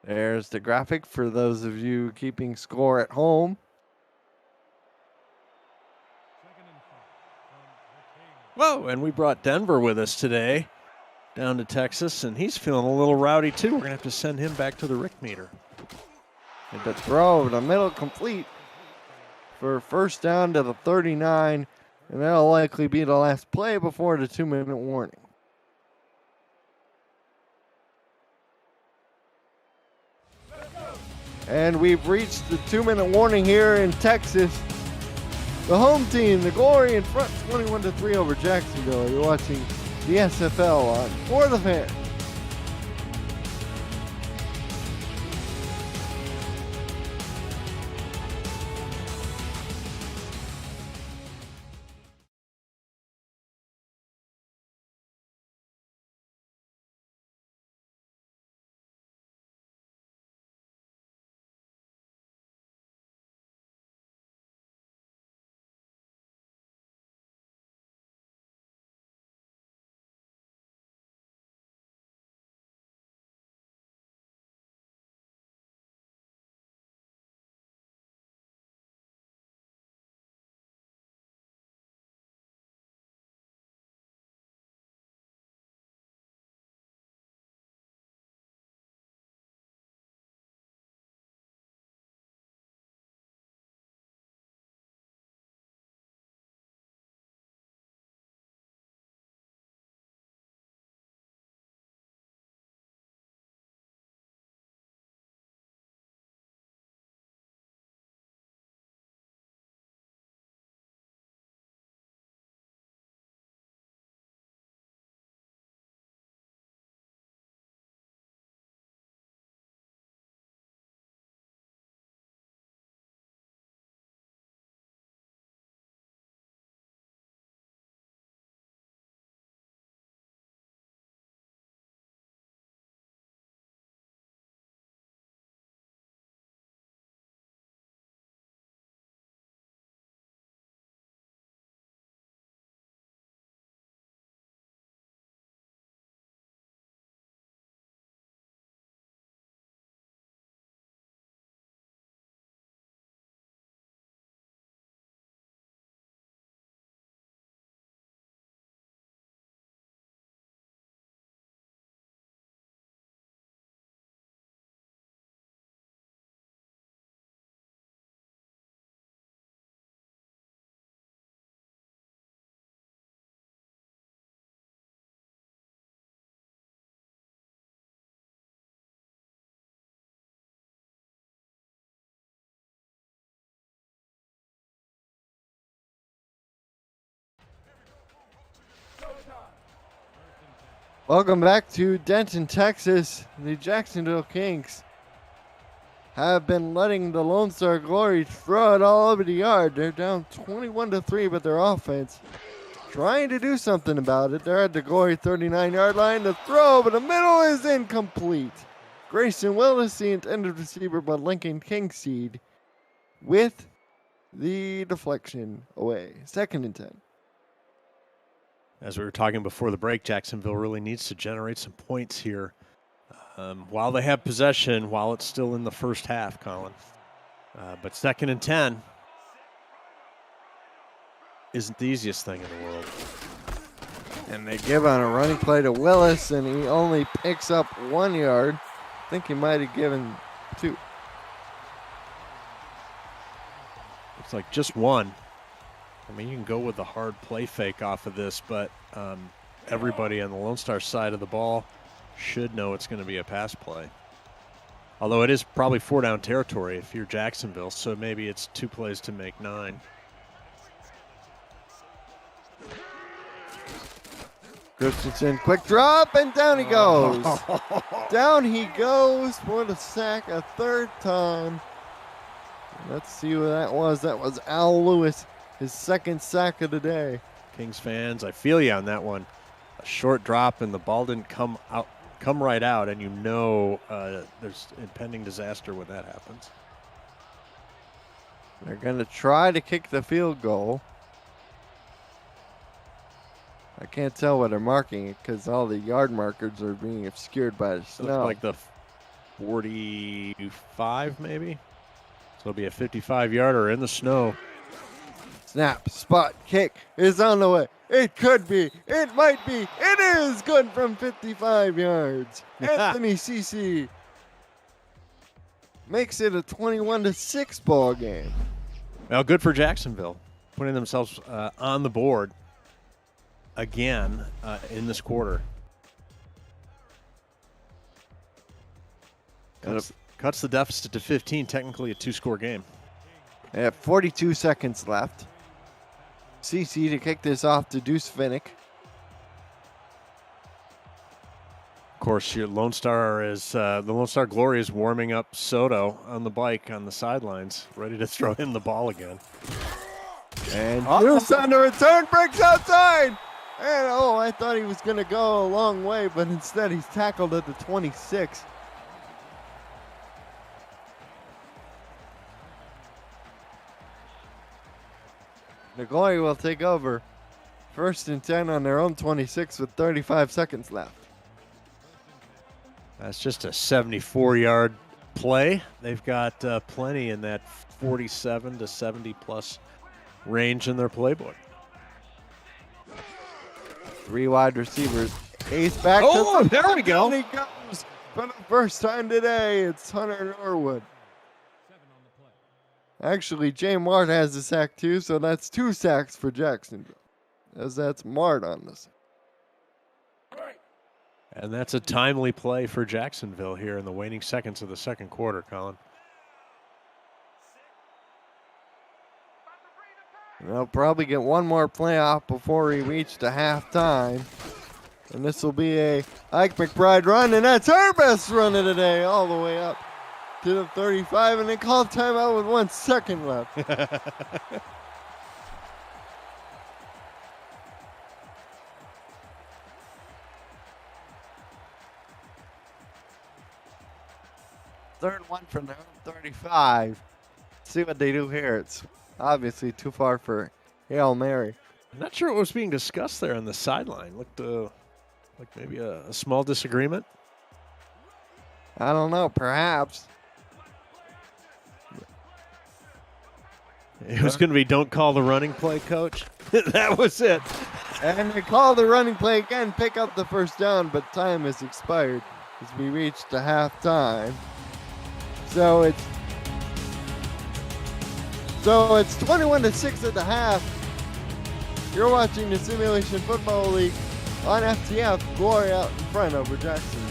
There's the graphic for those of you keeping score at home. Whoa, and we brought Denver with us today down to Texas, and he's feeling a little rowdy too. We're going to have to send him back to the Rick meter. And the throw over the middle complete for first down to the 39, and that'll likely be the last play before the 2-minute warning. And we've reached the 2-minute warning here in Texas. The home team, the Glory, in front 21-3 over Jacksonville. You're watching the SFL on For the Fans. Welcome back to Denton, Texas. The Jacksonville Kings have been letting the Lone Star Glory throw it all over the yard. They're down 21-3, but their offense trying to do something about it. They're at the Glory 39-yard line. The throw over the middle is incomplete. Grayson Willis, the intended receiver, but Lincoln Kingseed with the deflection away. 2nd and 10. As we were talking before the break, Jacksonville really needs to generate some points here while they have possession, while it's still in the first half, Colin. But 2nd and 10 isn't the easiest thing in the world. And they give on a running play to Willis, and he only picks up 1 yard. I think he might have given 2. Looks like just 1. I mean, you can go with the hard play fake off of this, but everybody on the Lone Star side of the ball should know it's going to be a pass play. Although it is probably 4-down territory if you're Jacksonville, so maybe it's 2 plays to make 9. Christensen, quick drop, and down he goes. Down he goes for the sack a 3rd time. Let's see who that was. That was Al Lewis, his 2nd sack of the day. Kings fans, I feel you on that one. A short drop and the ball didn't come right out, and you know there's impending disaster when that happens. They're going to try to kick the field goal. I can't tell what they're marking it because all the yard markers are being obscured by the snow. Like the 45 maybe? So it'll be a 55-yarder in the snow. Snap, spot, kick is on the way. It could be. It might be. It is good from 55 yards. Anthony Cece makes it a 21-6 ball game. Well, good for Jacksonville, putting themselves on the board again in this quarter. Cuts the deficit to 15, technically a 2-score game. They have 42 seconds left. CC to kick this off to Deuce Finnick. Of course, your Lone Star is the Lone Star Glory is warming up Soto on the bike on the sidelines, ready to throw him the ball again. And Deuce on the return, breaks outside. And I thought he was going to go a long way, but instead he's tackled at the 26. The Glory will take over. 1st and 10 on their own 26 with 35 seconds left. That's just a 74-yard play. They've got plenty in that 47 to 70-plus range in their playbook. 3 wide receivers. Ace back. Oh, there we go. And he goes for the first time today. It's Hunter Norwood. Actually, Jay Mart has a sack too, so that's 2 sacks for Jacksonville, as that's Mart on this. And that's a timely play for Jacksonville here in the waning seconds of the 2nd quarter, Colin. They'll probably get one more play off before we reach the halftime. And this will be a Ike McBride run, and that's our best run of the day, all the way up to the 35, and they call timeout with 1 second left. Third one from their own 35. See what they do here. It's obviously too far for Hail Mary. I'm not sure what was being discussed there on the sideline. Looked like maybe a small disagreement. I don't know, perhaps. It was going to be don't call the running play, coach. That was it. And they call the running play again, pick up the first down, but time has expired as we reach the halftime. So it's 21-6 at the half. You're watching the Simulation Football League on FTF. Glory out in front over Jacksonville.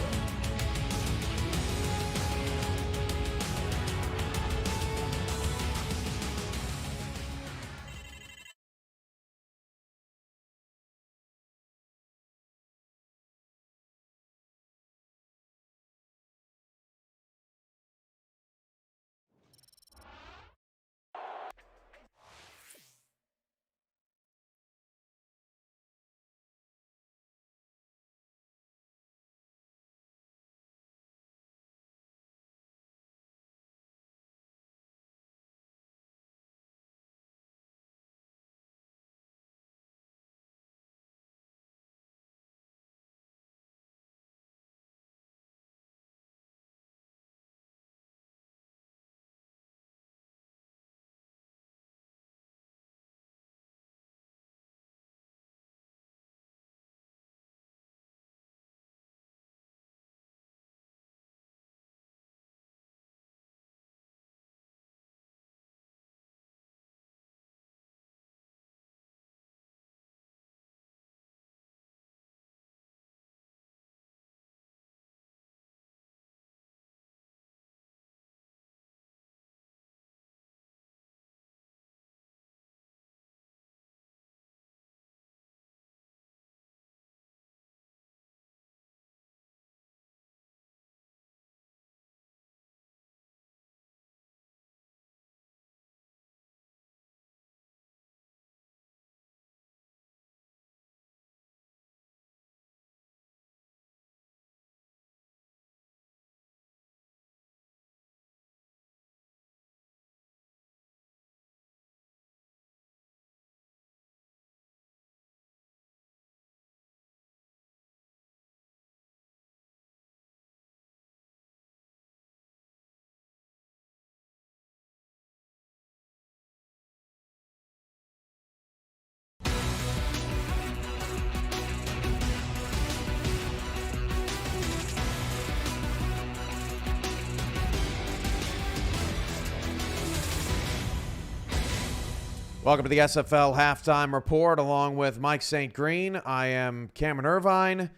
Welcome to the SFL Halftime Report along with Mike St. Green. I am Cameron Irvine.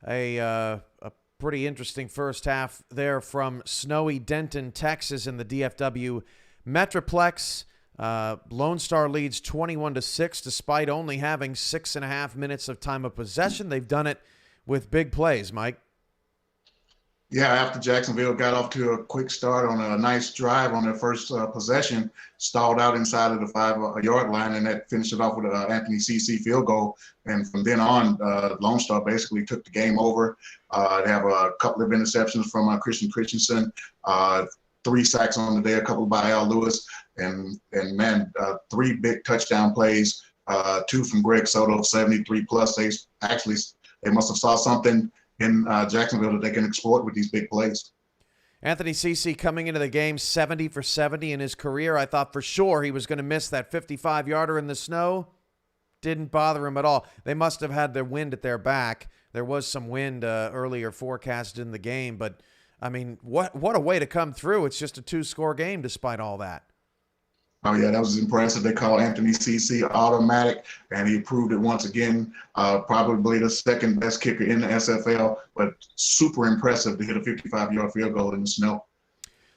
A pretty interesting first half there from snowy Denton, Texas in the DFW Metroplex. Lone Star leads 21-6 despite only having 6.5 minutes of time of possession. They've done it with big plays, Mike. Yeah, after Jacksonville got off to a quick start on a nice drive on their first possession, stalled out inside of the 5-yard line, and that finished it off with an Anthony CC field goal. And from then on, Lone Star basically took the game over. They have a couple of interceptions from Christian Christensen, 3 sacks on the day, a couple by Al Lewis, and 3 big touchdown plays, 2 from Greg Soto, 73 plus. They must have saw something in Jacksonville that they can exploit with these big plays. Anthony CC coming into the game 70 for 70 in his career. I thought for sure he was going to miss that 55-yarder in the snow. Didn't bother him at all. They must have had their wind at their back. There was some wind earlier forecasted in the game, but I mean, what a way to come through. It's just a 2-score game despite all that. Oh, yeah, that was impressive. They call Anthony CC automatic, and he proved it once again. Probably the second best kicker in the SFL, but super impressive to hit a 55-yard field goal in the snow.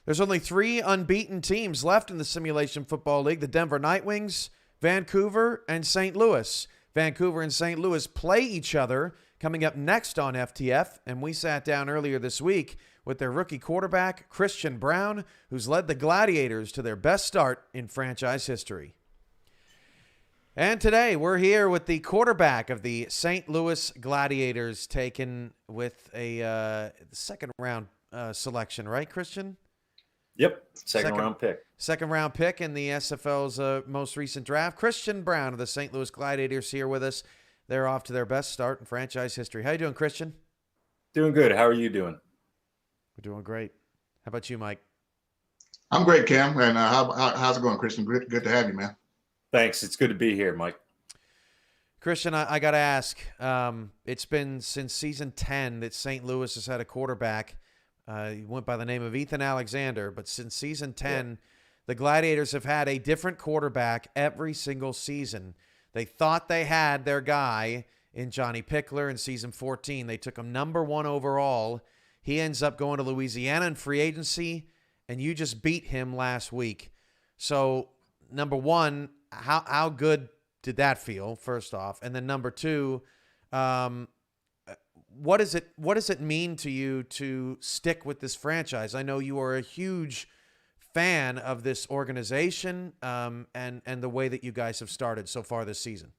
There's only 3 unbeaten teams left in the Simulation Football League, the Denver Nightwings, Vancouver, and St. Louis. Vancouver and St. Louis play each other coming up next on FTF, and we sat down earlier this week with their rookie quarterback, Christian Brown, who's led the Gladiators to their best start in franchise history. And today, we're here with the quarterback of the St. Louis Gladiators, taken with a second-round selection, right, Christian? Yep, second-round pick. Second-round pick in the SFL's most recent draft. Christian Brown of the St. Louis Gladiators here with us. They're off to their best start in franchise history. How you doing, Christian? Doing good. How are you doing? We're doing great. How about you, Mike? I'm great, Cam. And how's it going, Christian? Good to have you, man. Thanks. It's good to be here, Mike. Christian, I got to ask, it's been since season 10 that St. Louis has had a quarterback. He went by the name of Ethan Alexander, but since season 10, the Gladiators have had a different quarterback every single season. They thought they had their guy in Johnny Pickler in season 14. They took him number 1 overall. He ends up going to Louisiana in free agency, and you just beat him last week. So, number 1, how good did that feel, first off? And then number 2, what does it mean to you to stick with this franchise? I know you are a huge fan of this organization and the way that you guys have started so far this season.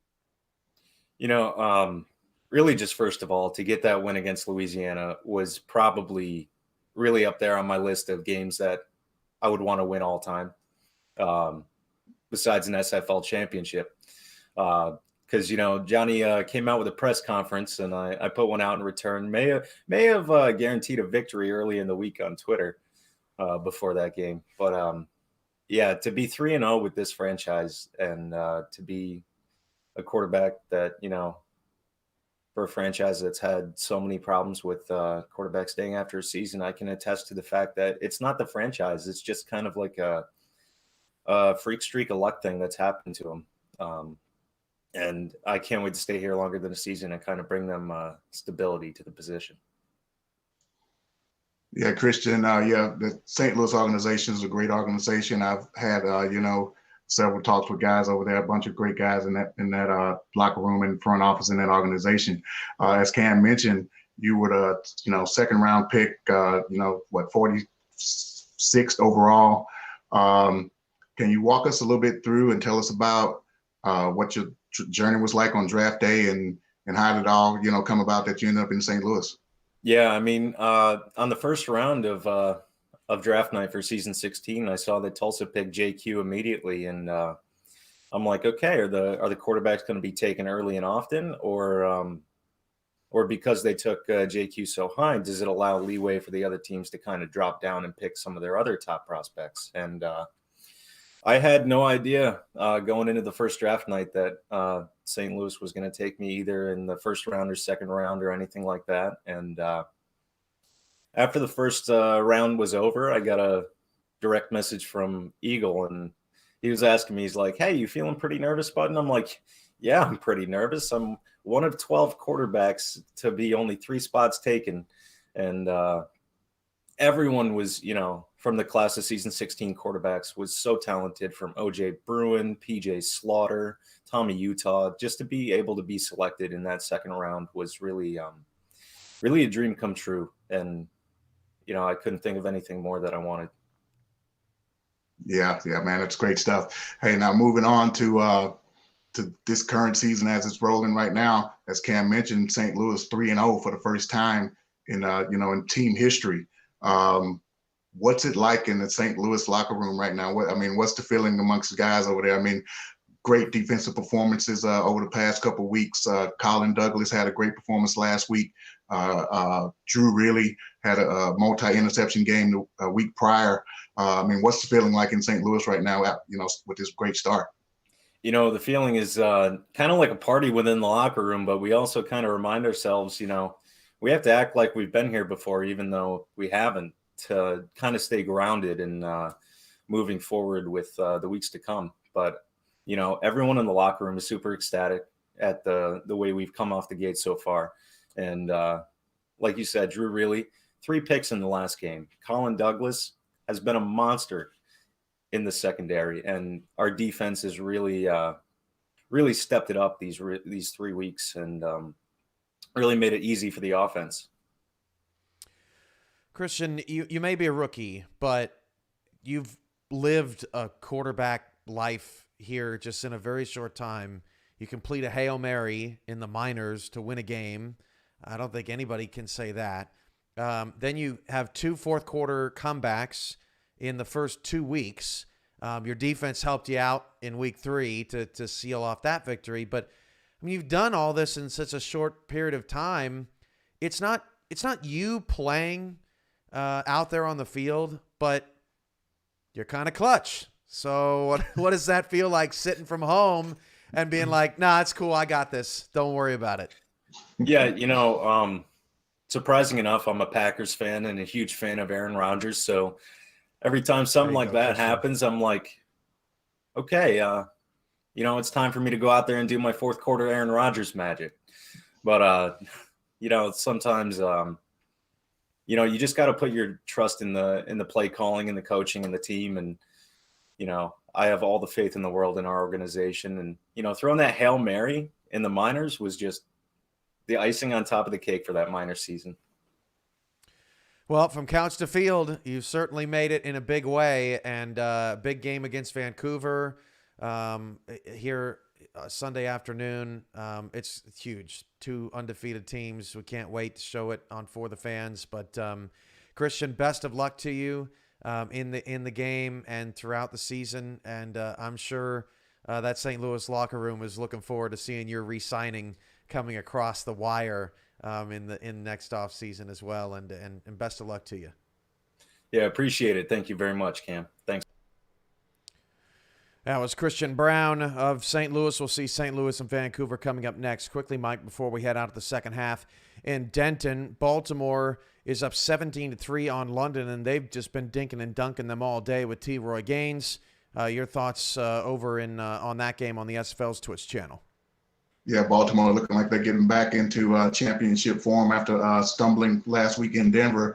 Really just first of all, to get that win against Louisiana was probably really up there on my list of games that I would want to win all time, besides an SFL championship. Because, Johnny came out with a press conference, and I put one out in return. May have guaranteed a victory early in the week on Twitter before that game. But, to be 3-0 with this franchise and to be a quarterback that, for a franchise that's had so many problems with quarterbacks staying after a season, I can attest to the fact that it's not the franchise. It's just kind of like a freak streak of luck thing that's happened to them. And I can't wait to stay here longer than a season and kind of bring them stability to the position. Yeah, Christian, the St. Louis organization is a great organization. I've had, several talks with guys over there, a bunch of great guys in that locker room and front office in that organization. As Cam mentioned, you were the second round pick, 46th overall. Can you walk us a little bit through and tell us about what your journey was like on draft day and how did it all come about that you ended up in St. Louis? Yeah, I mean, on the first round of draft night for season 16, I saw that Tulsa picked JQ immediately, and I'm like, okay, are the quarterbacks going to be taken early and often, or because they took JQ so high, does it allow leeway for the other teams to kind of drop down and pick some of their other top prospects? And I had no idea going into the first draft night that St. Louis was going to take me either in the first round or second round or anything like that. And after the first round was over, I got a direct message from Eagle, and he was asking me, he's like, "Hey, you feeling pretty nervous, bud?" And I'm like, "Yeah, I'm pretty nervous. I'm one of 12 quarterbacks to be only 3 spots taken." And everyone was, from the class of season 16 quarterbacks was so talented, from OJ Bruin, PJ Slaughter, Tommy Utah. Just to be able to be selected in that second round was really, really a dream come true. And, I couldn't think of anything more that I wanted. Yeah, man, that's great stuff. Hey, now moving on to this current season as it's rolling right now. As Cam mentioned, St. Louis 3-0 for the first time in in team history. What's it like in the St. Louis locker room right now? What's the feeling amongst the guys over there? Great defensive performances over the past couple of weeks. Colin Douglas had a great performance last week. Drew really had a multi-interception game a week prior. What's the feeling like in St. Louis right now, with this great start? The feeling is kind of like a party within the locker room, but we also kind of remind ourselves, we have to act like we've been here before, even though we haven't, to kind of stay grounded and moving forward with the weeks to come. But, everyone in the locker room is super ecstatic at the way we've come off the gate so far. And like you said, Drew really 3 picks in the last game. Colin Douglas has been a monster in the secondary, and our defense has really really stepped it up these 3 weeks, and really made it easy for the offense. Christian, you may be a rookie, but you've lived a quarterback life here just in a very short time. You complete a Hail Mary in the minors to win a game. I don't think anybody can say that. Then you have 2 fourth-quarter comebacks in the first 2 weeks. Your defense helped you out in week 3 to seal off that victory. But you've done all this in such a short period of time. It's not you playing out there on the field, but you're kind of clutch. So what does that feel like, sitting from home and being like, "Nah, it's cool. I got this. Don't worry about it." Yeah, surprising enough, I'm a Packers fan and a huge fan of Aaron Rodgers. So every time something like that happens, I'm like, okay, it's time for me to go out there and do my fourth quarter Aaron Rodgers magic. But, sometimes, you just got to put your trust in the play calling and the coaching and the team. And, I have all the faith in the world in our organization. And, throwing that Hail Mary in the minors was just the icing on top of the cake for that minor season. Well, from couch to field, you certainly made it in a big way, and big game against Vancouver here Sunday afternoon. It's huge. 2 undefeated teams. We can't wait to show it on For the Fans. But Christian, best of luck to you in the game and throughout the season. And I'm sure that St. Louis locker room is looking forward to seeing your re-signing coming across the wire in next off season as well, and best of luck to you. Yeah, appreciate it. Thank you very much, Cam. Thanks. That was Christian Brown of St. Louis. We'll see St. Louis and Vancouver coming up next. Quickly, Mike, before we head out to the second half, in Denton, Baltimore is up 17-3 on London, and they've just been dinking and dunking them all day with T. Roy Gaines. Your thoughts over on that game on the SFL's Twitch channel? Yeah, Baltimore looking like they're getting back into championship form after stumbling last week in Denver.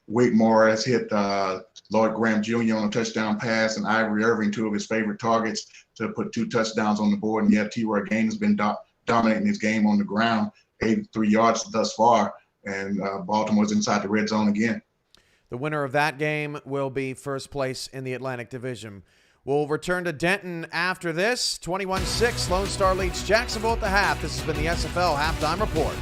Whitmore has hit Lloyd Graham Jr. on a touchdown pass, and Ivory Irving, 2 of his favorite targets, to put 2 touchdowns on the board. And yet T-Roy Gaines has been dominating his game on the ground, 83 yards thus far, and Baltimore's inside the red zone again. The winner of that game will be first place in the Atlantic Division. We'll return to Denton after this. 21-6, Lone Star leads Jacksonville at the half. This has been the SFL Halftime Report.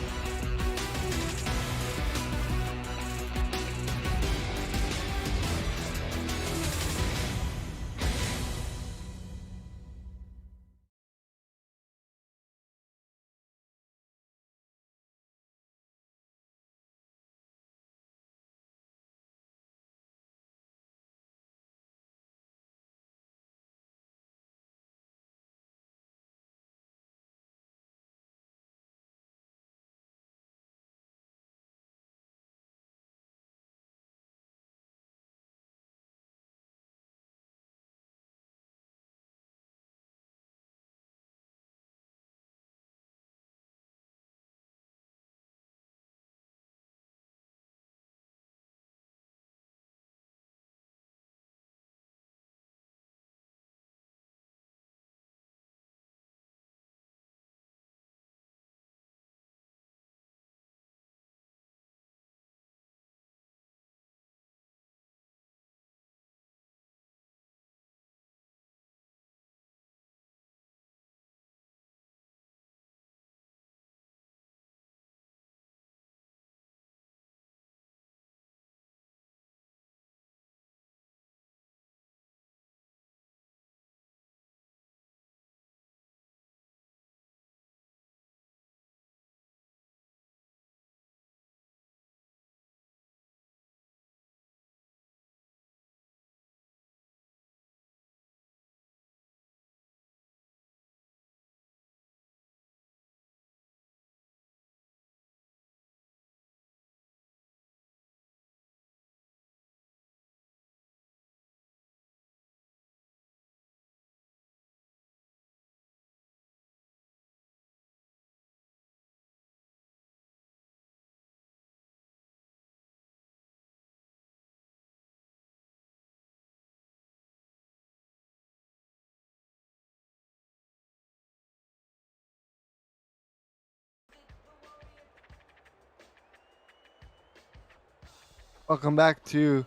Welcome back to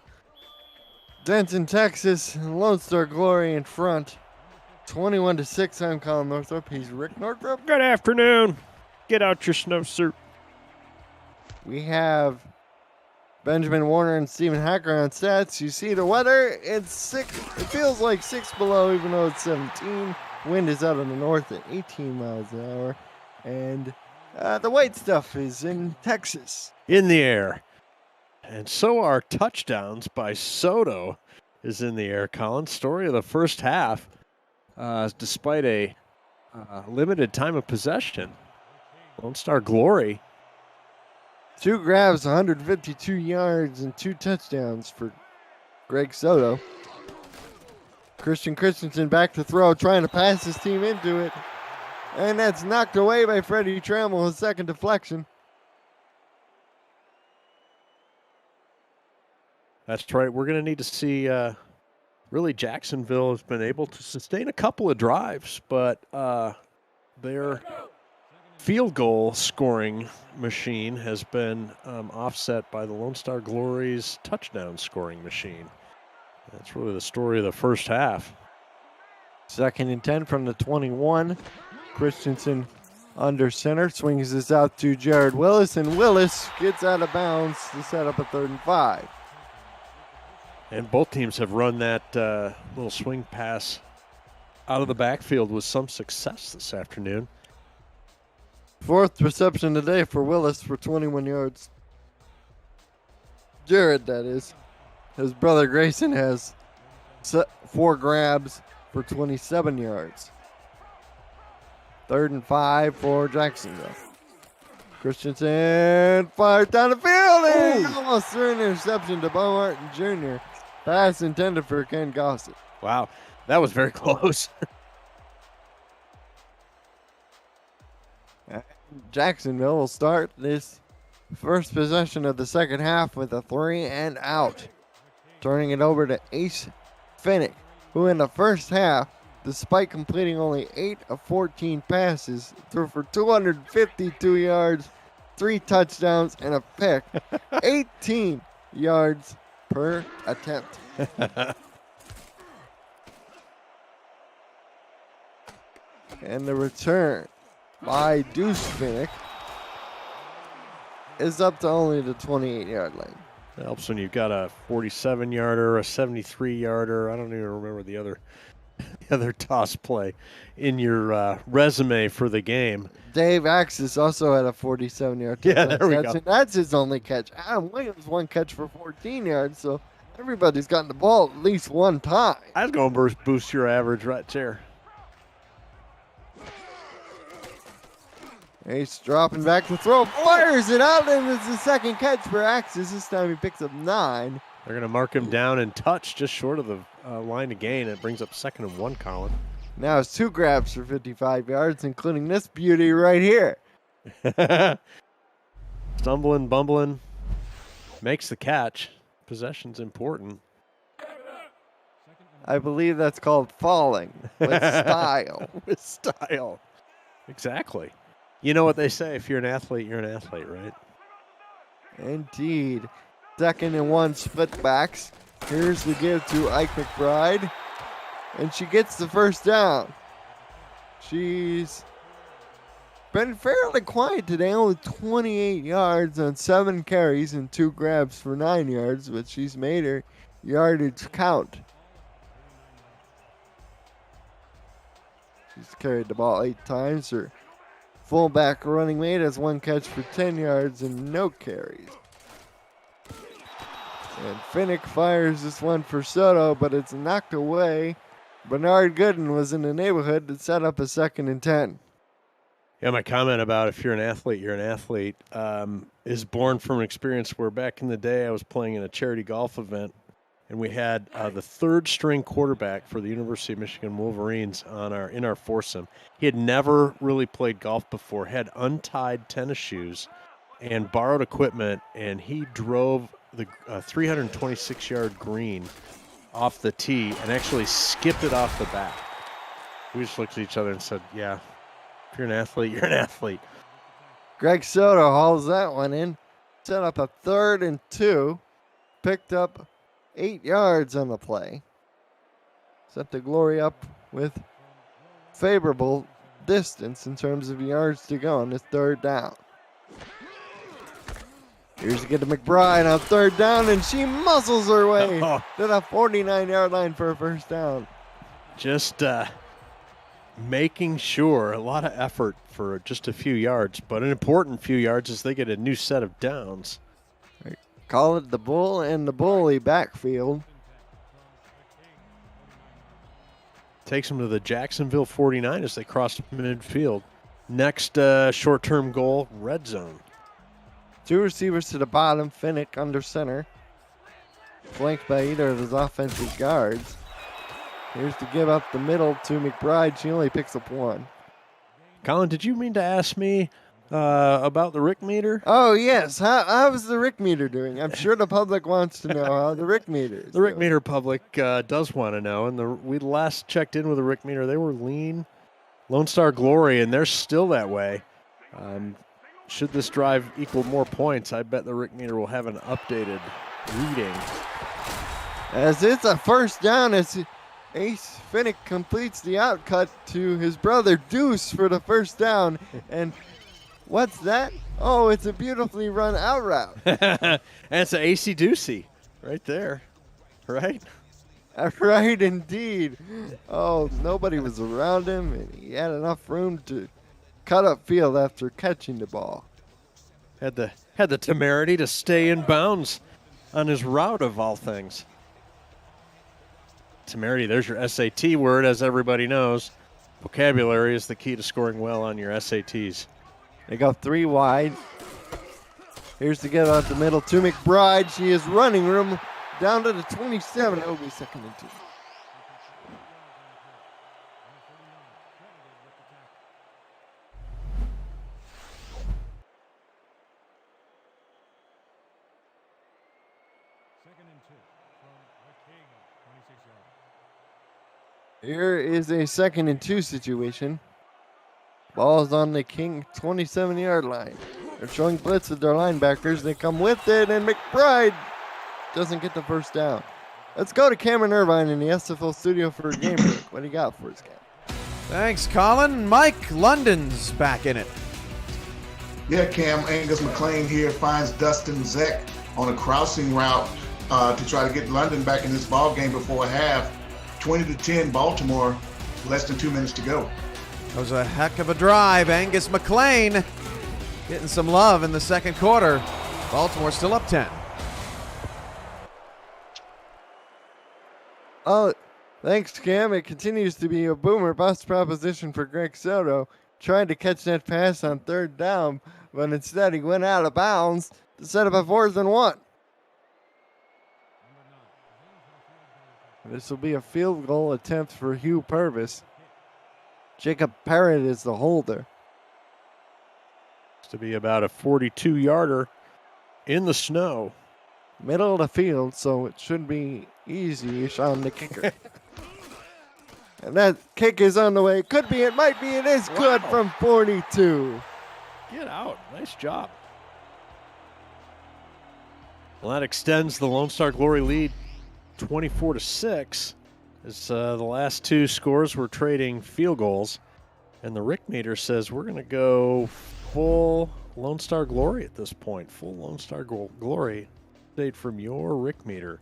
Denton, Texas. Lone Star Glory in front. 21-6. I'm Colin Northrup. He's Rick Northrup. Good afternoon. Get out your snowsuit. We have Benjamin Warner and Stephen Hacker on stats. You see the weather. It's 6. It feels like 6 below, even though it's 17. Wind is out of the north at 18 miles an hour. And the white stuff is in Texas. In the air. And so are touchdowns by Soto is in the air, Colin. Story of the first half, despite a limited time of possession. Lone Star Glory. 2 grabs, 152 yards, and 2 touchdowns for Greg Soto. Christian Christensen back to throw, trying to pass his team into it. And that's knocked away by Freddie Trammell, his second deflection. That's right. We're going to need to see, really, Jacksonville has been able to sustain a couple of drives, but their field goal scoring machine has been offset by the Lone Star Glory's touchdown scoring machine. That's really the story of the first half. 2nd and 10 from the 21. Christensen under center, swings this out to Jared Willis, and Willis gets out of bounds to set up a 3rd and 5. And both teams have run that little swing pass out of the backfield with some success this afternoon. 4th reception today for Willis for 21 yards. Jared, that is. His brother Grayson has 4 grabs for 27 yards. 3rd and 5 for Jacksonville. Christensen fired down the field and almost threw an interception to Bo Martin Jr. Pass intended for Ken Gossett. Wow, that was very close. Jacksonville will start this first possession of the second half with a 3 and out. Turning it over to Ace Finnick, who in the first half, despite completing only 8 of 14 passes, threw for 252 yards, 3 touchdowns, and a pick. 18 yards per attempt. And the return by Deuce Finnick is up to only the 28-yard line. It helps when you've got a 47-yarder, a 73-yarder. I don't even remember the other toss play in your resume for the game. Dave Axis also had a 47-yard Yeah, there we go. And that's his only catch. Adam Williams 1 catch for 14 yards, so everybody's gotten the ball at least 1 time. I was going to boost your average right there. Ace dropping back to throw, fires it out, and it's the second catch for Axis. This time he picks up 9. They're going to mark him down and touch just short of the line to gain. It brings up 2nd and 1, Colin. Now it's 2 grabs for 55 yards, including this beauty right here. Stumbling, bumbling, makes the catch. Possession's important. I believe that's called falling with style. With style. Exactly. You know what they say, if you're an athlete, right? Indeed. 2nd and 1 split backs. Here's the give to Ike McBride. And she gets the first down. She's been fairly quiet today, only 28 yards on 7 carries and 2 grabs for 9 yards, but she's made her yardage count. She's carried the ball 8 times. Her fullback running mate has 1 catch for 10 yards and no carries. And Finnick fires this one for Soto, but it's knocked away. Bernard Gooden was in the neighborhood to set up a 2nd and 10. Yeah, my comment about if you're an athlete, is born from an experience where back in the day I was playing in a charity golf event, and we had the 3rd-string quarterback for the University of Michigan Wolverines in our foursome. He had never really played golf before, had untied tennis shoes, and borrowed equipment, and he drove the 326-yard green off the tee and actually skipped it off the back. We just looked at each other and said, yeah, if you're an athlete, you're an athlete. Greg Soto hauls that one in. Set up a 3rd and 2. picked up 8 yards on the play. Set the Glory up with favorable distance in terms of yards to go on this third down. Here's to get to McBride on third down, and she muscles her way to the 49-yard line for a first down. Just making sure, a lot of effort for just a few yards, but an important few yards as they get a new set of downs. Call it the bull and the bully backfield. Takes them to the Jacksonville 49 as they cross midfield. Next short-term goal, red zone. 2 receivers to the bottom, Finnick under center. Flanked by either of his offensive guards. Here's to give up the middle to McBride. She only picks up 1. Colin, did you mean to ask me about the Rick meter? Oh, yes. How's the Rick meter doing? I'm sure the public wants to know how the Rick meter is The Rick doing. meter public does want to know, and we last checked in with the Rick meter. They were lean, Lone Star Glory, and they're still that way. Should this drive equal more points, I bet the Rick meter will have an updated reading. As it's a first down as Ace Finnick completes the outcut to his brother Deuce for the first down. And what's that? Oh, it's a beautifully run out route. And it's an AC Doocy right there, right? Right, indeed. Oh, nobody was around him, and he had enough room to cut up field after catching the ball. Had the temerity to stay in bounds on his route of all things. Temerity, there's your SAT word, as everybody knows. Vocabulary is the key to scoring well on your SATs. They go 3 wide. Here's to get out the middle to McBride. She is running room down to the 27. It'll be 2nd and 2. Here is a 2nd and 2 situation. Ball's on the King 27-yard line. They're showing blitz with their linebackers. They come with it, and McBride doesn't get the first down. Let's go to Cameron Irvine in the SFL studio for a game break. What do you got for us, Cam? Thanks, Colin. Mike London's back in it. Yeah, Cam, Angus McLean here finds Dustin Zeck on a crossing route to try to get London back in this ball game before half. 20-10 Baltimore, less than 2 minutes to go. That was a heck of a drive. Angus McLean getting some love in the second quarter. Baltimore still up 10. Oh, thanks, Cam. It continues to be a boomer bust proposition for Greg Soto. Trying to catch that pass on third down, but instead he went out of bounds to set up a 4th and 1. This will be a field goal attempt for Hugh Purvis. Jacob Parrott is the holder. To be about a 42-yarder in the snow. Middle of the field, so it should be easy-ish on the kicker. And that kick is on the way. Could be, it might be, it is good from 42. Get out. Nice job. Well, that extends the Lone Star Glory lead 24-6. As the last 2 scores were trading field goals. And the Rick meter says we're going to go full Lone Star Glory at this point. Full Lone Star Glory. Update from your Rick meter.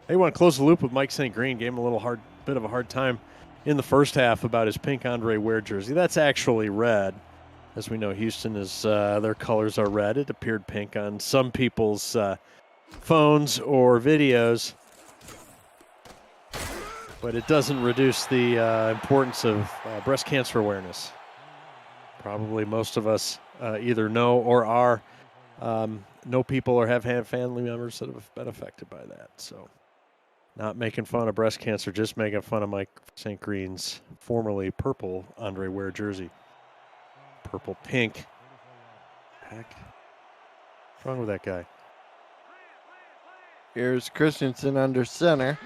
Hey, want to close the loop with Mike St. Green. Gave him a little bit of a hard time in the first half about his pink Andre Ware jersey. That's actually red. As we know, Houston is their colors are red. It appeared pink on some people's phones or videos. But it doesn't reduce the importance of breast cancer awareness. Probably most of us either know or are know people or have had family members that have been affected by that. So not making fun of breast cancer, just making fun of Mike St. Green's formerly purple Andre Ware jersey. Purple, pink. Heck. What's wrong with that guy? Here's Christensen under center.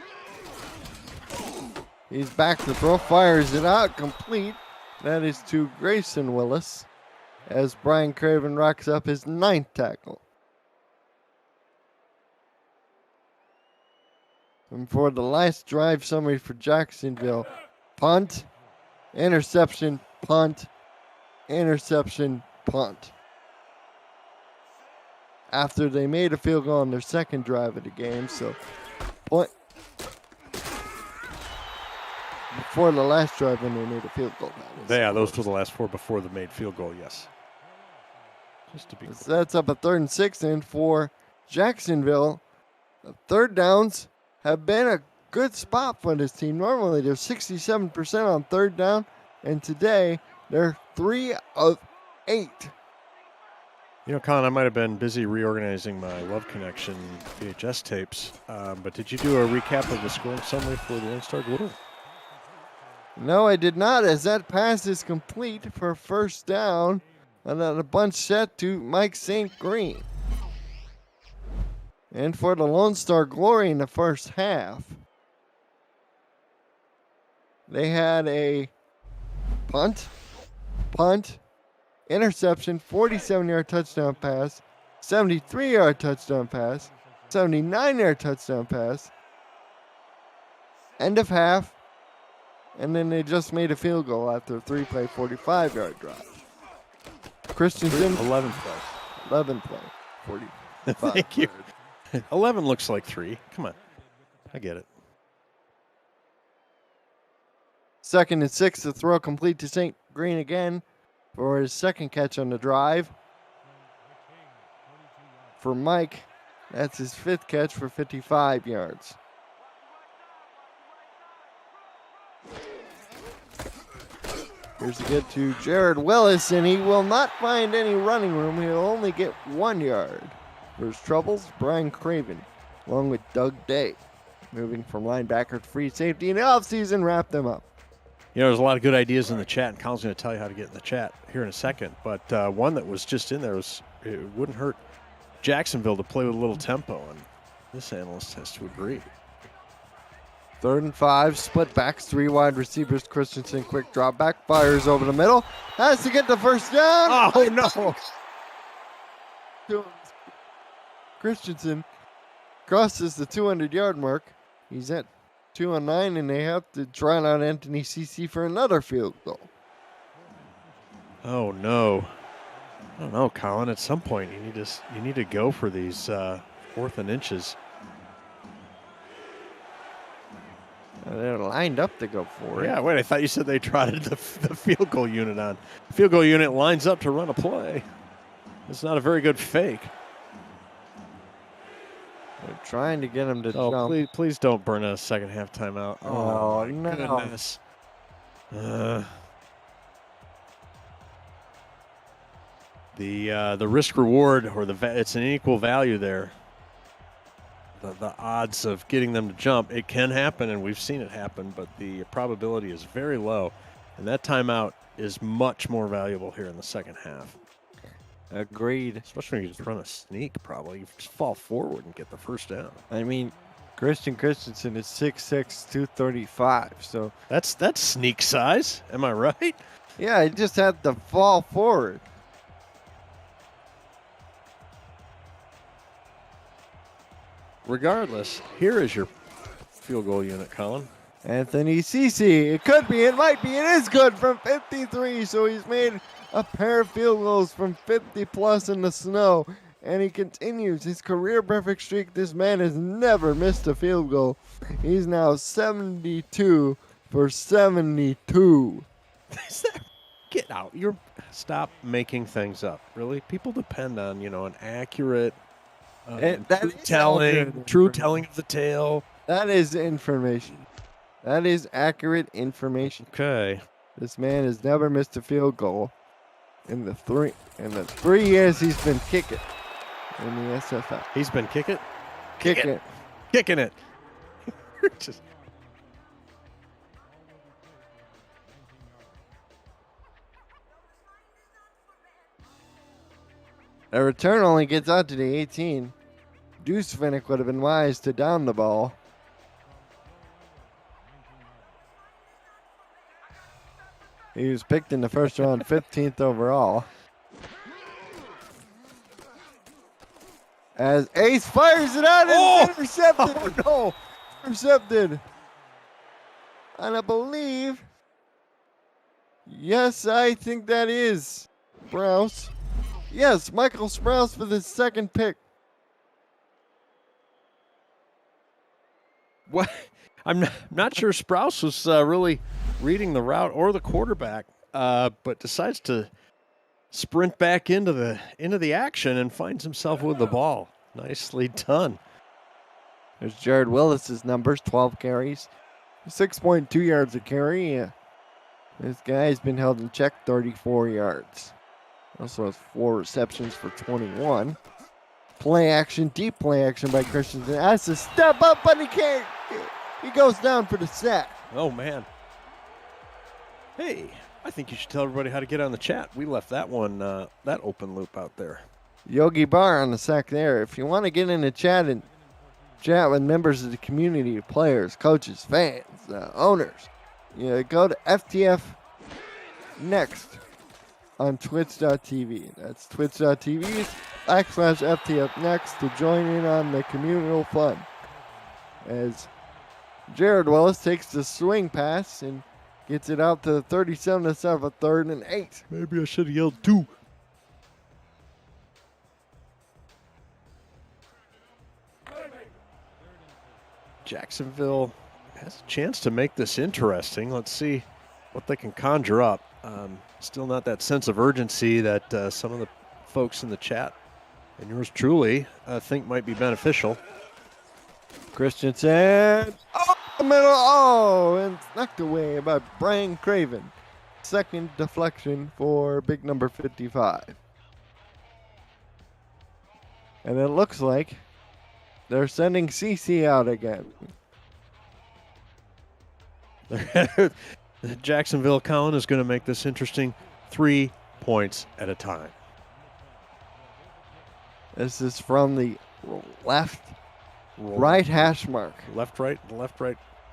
He's back to throw, fires it out, complete. That is to Grayson Willis as Brian Craven rocks up his 9th tackle. And for the last drive summary for Jacksonville, punt, interception, punt, interception, punt. After they made a field goal on their second drive of the game, so point before the last drive when they made a field goal. Yeah, those were the last 4 before the made field goal, yes. Just to be clear. So that's up a 3rd and 6, and for Jacksonville, the third downs have been a good spot for this team. Normally they're 67% on third down, and today they're 3 of 8. You know, Colin, I might have been busy reorganizing my Love Connection VHS tapes, but did you do a recap of the scoring summary for the Lone Star Glory? No, I did not, as that pass is complete for first down, and then a bunch set to Mike St. Green. And for the Lone Star Glory in the first half, they had a punt, interception, 47-yard touchdown pass, 73-yard touchdown pass, 79-yard touchdown pass, end of half, and then they just made a field goal after a 3-play, 45-yard drive. Christensen, 11 play. 11 play, 45. Thank you. 11 looks like 3. Come on. I get it. 2nd and 6, the throw complete to St. Green again for his second catch on the drive. For Mike, that's his 5th catch for 55 yards. Here's a get to Jared Willis, and he will not find any running room. He'll only get 1 yard. For his troubles, Brian Craven, along with Doug Day, moving from linebacker to free safety in the offseason, wrap them up. You know, there's a lot of good ideas in the chat, and Colin's going to tell you how to get in the chat here in a second. But one that was just in there was it wouldn't hurt Jacksonville to play with a little tempo, and this analyst has to agree. 3rd and 5, split backs, 3 wide receivers. Christensen, quick drop back, fires over the middle, has to get the first down. Oh, no. Christensen crosses the 200-yard mark. He's at 209, and they have to try out Anthony CC for another field goal. Oh, no. I don't know, Colin. At some point, you need to go for these 4th and inches. They're lined up to go for it. Yeah, wait, I thought you said they trotted the field goal unit on. The field goal unit lines up to run a play. It's not a very good fake. They're trying to get him to jump. Please don't burn a second half timeout. Oh, no. Goodness. The risk reward, or it's an equal value there. The odds of getting them to jump, it can happen, and we've seen it happen, but the probability is very low, and that timeout is much more valuable here in the second half. Agreed. Especially when you just run a sneak, probably. You just fall forward and get the first down. I mean, Christensen is 6'6", 235, so... That's sneak size, am I right? Yeah, he just had to fall forward. Regardless, here is your field goal unit, Colin. Anthony Cece. It could be, it might be, it is good from 53. So he's made a pair of field goals from 50 plus in the snow. And he continues his career perfect streak. This man has never missed a field goal. He's now 72 for 72. Get out. Stop making things up. Really? People depend on, an accurate true telling of the tale. That is information. That is accurate information. Okay. This man has never missed a field goal in the 3 years he's been kicking in the SFL. He's been kicking it. Just a return only gets out to the 18. Deuce Finnick would have been wise to down the ball. He was picked in the first round, 15th overall. As Ace fires it out and it's intercepted. Oh, no. intercepted. And I believe, yes, I think that is Sprouse. Yes, Michael Sprouse for the second pick. What? I'm not sure Sprouse was really reading the route or the quarterback, but decides to sprint back into the action and finds himself with the ball. Nicely done. There's Jared Willis's numbers, 12 carries, 6.2 yards a carry. This guy's been held in check, 34 yards. Also has 4 receptions for 21. Play action, deep play action by Christensen. Has to step up, but he can't. He goes down for the sack. Oh, man. Hey, I think you should tell everybody how to get on the chat. We left that one, that open loop out there. Yogi Bar on the sack there. If you want to get in the chat and chat with members of the community, players, coaches, fans, owners, go to FTF Next on twitch.tv. That's twitch.tv/FTF Next to join in on the communal fun. As Jared Willis takes the swing pass and gets it out to the 37 to set up a 3rd and 8. Maybe I should have yelled 2. Jacksonville has a chance to make this interesting. Let's see what they can conjure up. Still not that sense of urgency that some of the folks in the chat and yours truly think might be beneficial. Christensen, the middle, and knocked away by Brian Craven. Second deflection for big number 55. And it looks like they're sending CC out again. Jacksonville, Colin, is going to make this interesting 3 points at a time. This is from the right hash mark. Left, right.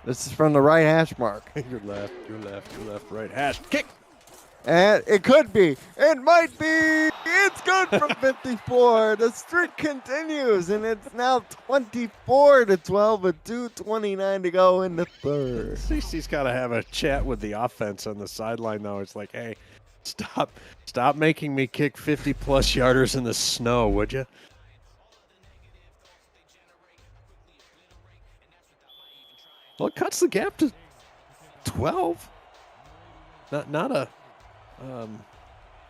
This is from the right hash mark. Your left, right. Hash. Kick. And it could be. It might be. It's good from 54. The streak continues, and it's now 24-12 with 2:29 to go in the third. CC's got to have a chat with the offense on the sideline, though. It's like, hey, stop making me kick 50-plus yarders in the snow, would you? Well, it cuts the gap to 12.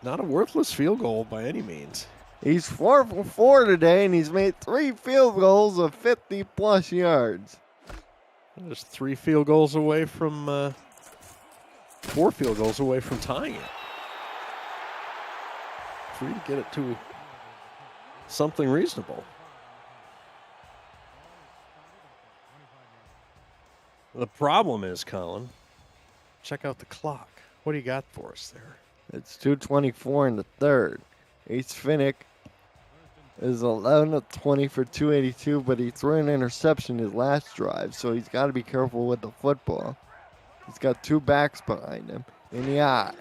Not a worthless field goal by any means. He's 4 for 4 today, and he's made 3 field goals of 50-plus yards. Just 3 field goals away from 4 field goals away from tying it. 3 to get it to something reasonable. The problem is, Colin, check out the clock. What do you got for us there? It's 2:24 in the third. Ace Finnick is 11 of 20 for 282, but he threw an interception his last drive, so he's got to be careful with the football. He's got 2 backs behind him in the eye.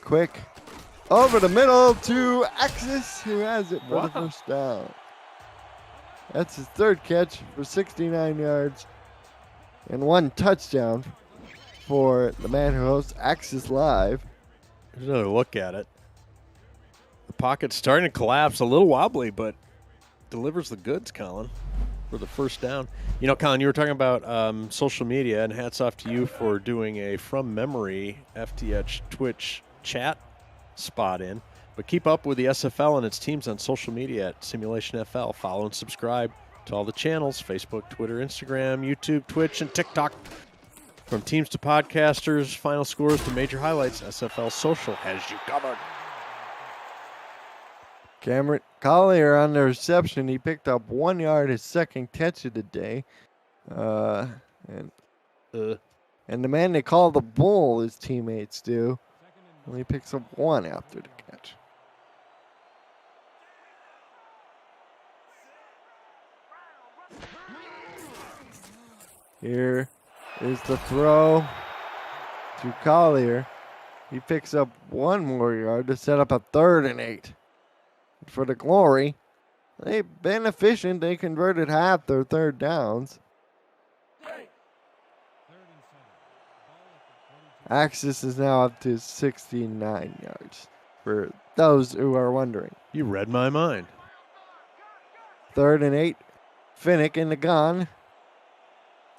Quick. Over the middle to Axis, who has it for the first down. That's his 3rd catch for 69 yards and 1 touchdown for the man who hosts Axis Live. Here's another look at it. The pocket's starting to collapse, a little wobbly, but delivers the goods, Colin, for the first down. You know, Colin, you were talking about social media, and hats off to you for doing a from memory FTH Twitch chat spot in. But keep up with the SFL and its teams on social media at Simulation FL. Follow and subscribe to all the channels: Facebook, Twitter, Instagram, YouTube, Twitch, and TikTok. From teams to podcasters, final scores to major highlights, SFL Social has you covered. Cameron Collier on the reception. He picked up 1 yard, his 2nd catch of the day. And the man they call the Bull, his teammates do, only picks up 1 after the catch. Here is the throw to Collier. He picks up 1 more yard to set up a 3rd and 8. For the Glory, they've been efficient. They converted half their 3rd downs. Axis is now up to 69 yards, for those who are wondering. You read my mind. 3rd and 8. Finnick in the gun.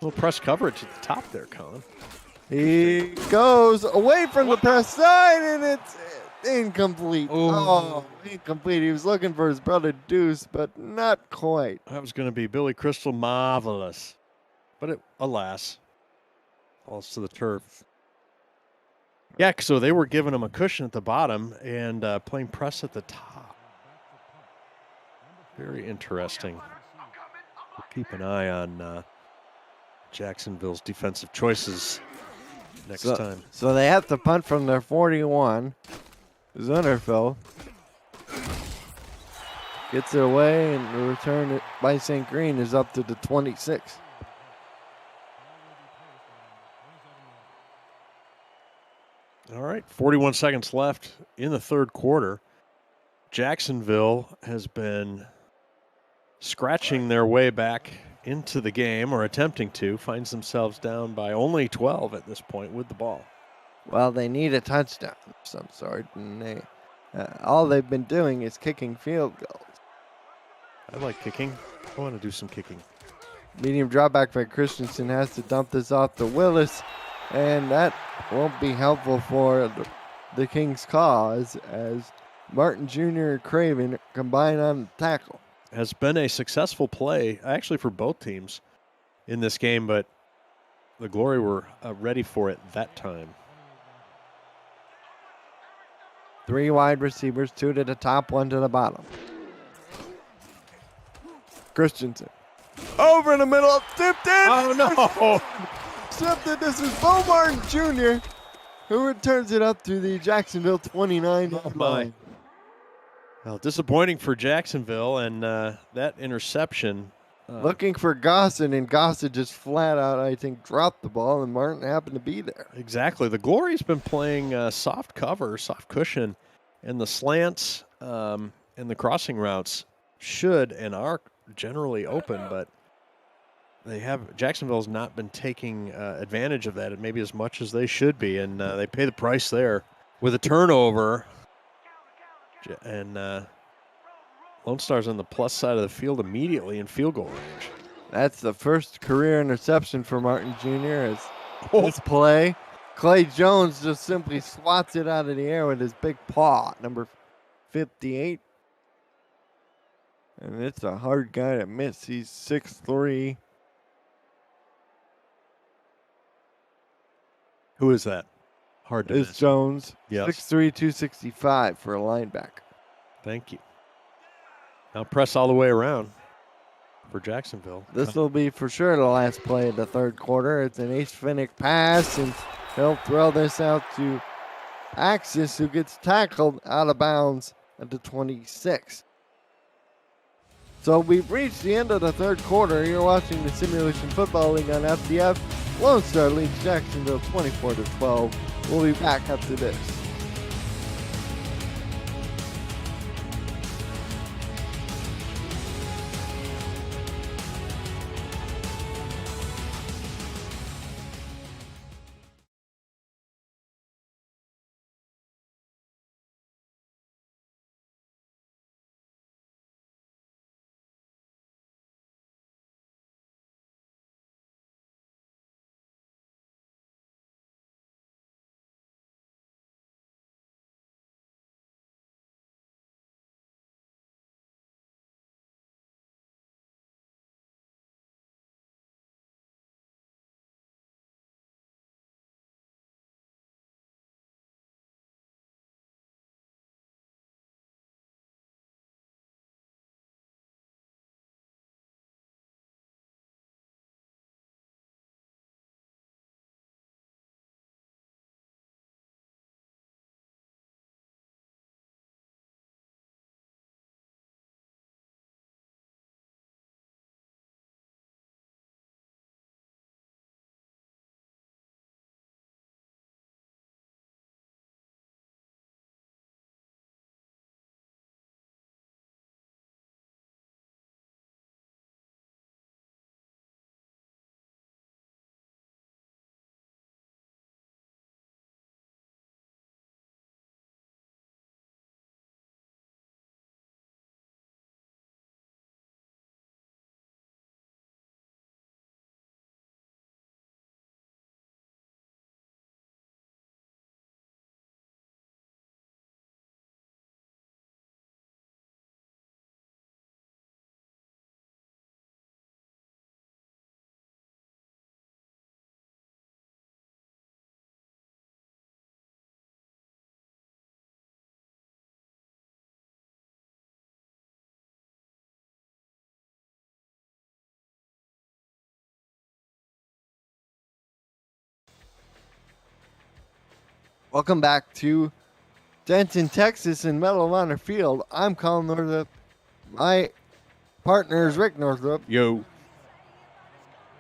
Little press coverage at the top there, Colin. He goes away from the press side, and it's incomplete. Oh, incomplete. He was looking for his brother Deuce, but not quite. That was going to be Billy Crystal marvelous. But alas, falls to the turf. Yeah, so they were giving him a cushion at the bottom and playing press at the top. Very interesting. We'll keep an eye on Jacksonville's defensive choices next time. So they have to punt from their 41. Zunnerfeld gets it away, and the return by St. Green is up to the 26. All right, 41 seconds left in the third quarter. Jacksonville has been scratching their way back into the game, or attempting to, finds themselves down by only 12 at this point with the ball. Well, they need a touchdown of some sort, and all they've been doing is kicking field goals. I like kicking. I want to do some kicking. Medium dropback by Christensen has to dump this off to Willis, and that won't be helpful for the Kings' cause as Martin Jr. and Craven combine on the tackle. Has been a successful play, actually, for both teams in this game, but the Glory were ready for it that time. 3 wide receivers, 2 to the top, 1 to the bottom. Christensen. Over in the middle, tipped in. Oh, no. Accepted. This is Bo Martin Jr., who returns it up to the Jacksonville 29 line. Well, disappointing for Jacksonville, and that interception. Looking for Gossen, and Gossen just flat out, I think, dropped the ball, and Martin happened to be there. Exactly. The Glory's been playing soft cover, soft cushion, and the slants and the crossing routes should and are generally open, but Jacksonville's not been taking advantage of that maybe as much as they should be, and they pay the price there with a turnover. And Lone Star's on the plus side of the field immediately in field goal range. That's the first career interception for Martin Jr. as this play. Clay Jones just simply swats it out of the air with his big paw, number 58. And it's a hard guy to miss. He's 6'3". Who is that? Hard to It's miss. Jones. Yes. 6'3", 265 for a linebacker. Thank you. Now press all the way around for Jacksonville. This will be for sure the last play of the third quarter. It's an Ace Finnick pass, and he'll throw this out to Axis, who gets tackled out of bounds at the 26. So we've reached the end of the third quarter. You're watching the Simulation Football League on FDF. Lone Star leads Jacksonville 24-12. We'll be back after this. Welcome back to Denton, Texas in Medal of Honor Field. I'm Colin Northup. My partner is Rick Northup. Yo.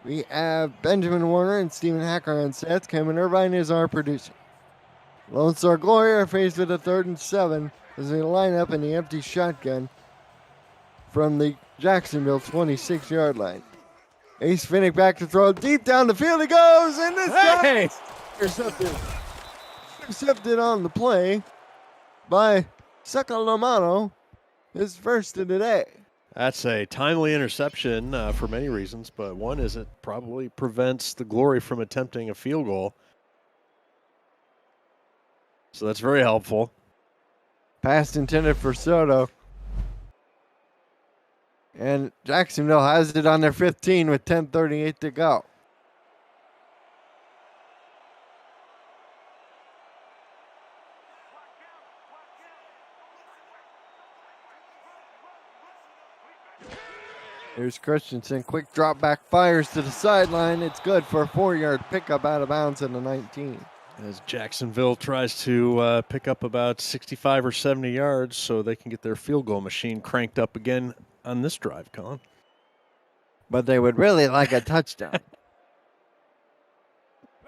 We have Benjamin Warner and Stephen Hacker on sets. Cameron Irvine is our producer. Lone Star Glory are faced with a 3rd and 7 as they line up in the empty shotgun from the Jacksonville 26-yard line. Ace Finnick back to throw deep down the field. He goes, and this time intercepted on the play by Sakalamano, his first of the day. That's a timely interception for many reasons, but one is it probably prevents the Glory from attempting a field goal. So that's very helpful. Pass intended for Soto. And Jacksonville has it on their 15 with 10:38 to go. Here's Christensen. Quick drop back, fires to the sideline. It's good for a 4-yard pickup out of bounds at the 19. As Jacksonville tries to pick up about 65 or 70 yards so they can get their field goal machine cranked up again on this drive, Colin. But they would really like a touchdown.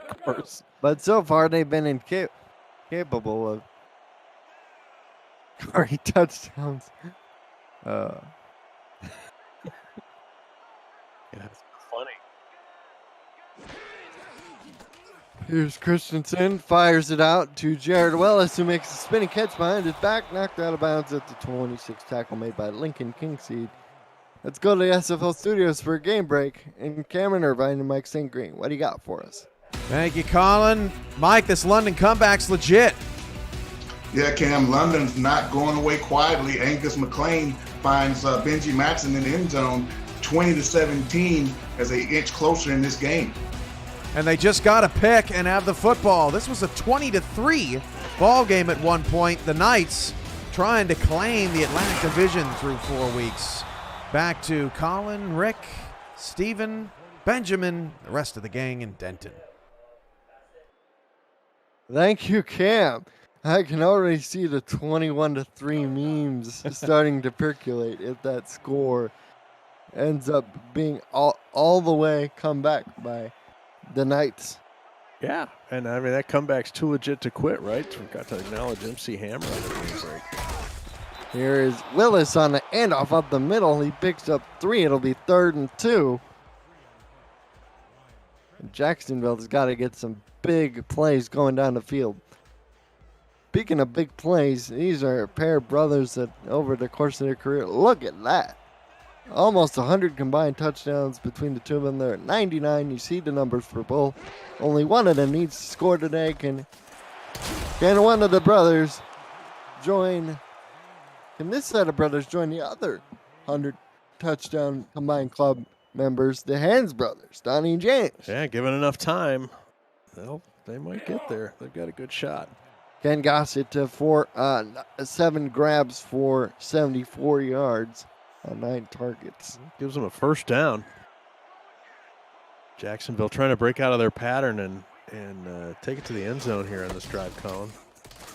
Of course. But so far, they've been incapable of scoring touchdowns. Yeah, it's funny. Here's Christensen, fires it out to Jared Willis, who makes a spinning catch behind his back, knocked out of bounds at the 26 tackle made by Lincoln Kingseed. Let's go to the SFL studios for a game break. And Cameron Irvine and Mike St. Green, what do you got for us? Thank you, Colin. Mike, this London comeback's legit. Yeah, Cam, London's not going away quietly. Angus McLean finds Benji Matson in the end zone, 20-17, as they inch closer in this game. And they just got a pick and have the football. This was a 20-3 ball game at one point. The Knights trying to claim the Atlantic Division through 4 weeks. Back to Colin, Rick, Stephen, Benjamin, the rest of the gang in Denton. Thank you, Cam. I can already see the 21-3 memes starting to percolate if that score ends up being all the way come back by the Knights. Yeah, and I mean, that comeback's too legit to quit, right? We've got to acknowledge MC Hammer on the news break. Here is Willis on the handoff up the middle. He picks up 3. It'll be 3rd and 2. And Jacksonville's got to get some big plays going down the field. Speaking of big plays, these are a pair of brothers that over the course of their career, look at that. Almost 100 combined touchdowns between the two of them. They're at 99. You see the numbers for both. Only one of them needs to score today. Can one of the brothers join? Can this set of brothers join the other 100 touchdown combined club members, the Hans brothers, Donnie and James? Yeah, given enough time, they might get there. They've got a good shot. Ken Gossett for 7 grabs for 74 yards. On 9 targets. Gives them a first down. Jacksonville trying to break out of their pattern and take it to the end zone here on this drive, Colin.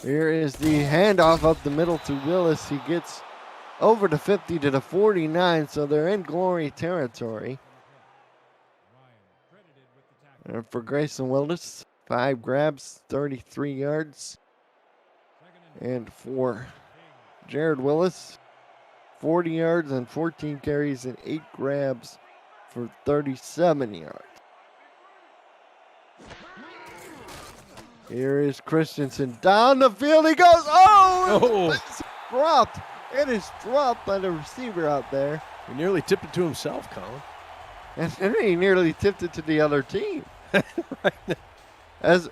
Here is the handoff up the middle to Willis. He gets over the 50 to the 49, so they're in glory territory. And for Grayson Willis, 5 grabs, 33 yards. And for Jared Willis, 40 yards and 14 carries and 8 grabs for 37 yards. Here is Christensen down the field. He goes, It's dropped. It is dropped by the receiver out there. He nearly tipped it to himself, Colin. And then he nearly tipped it to the other team. Right. As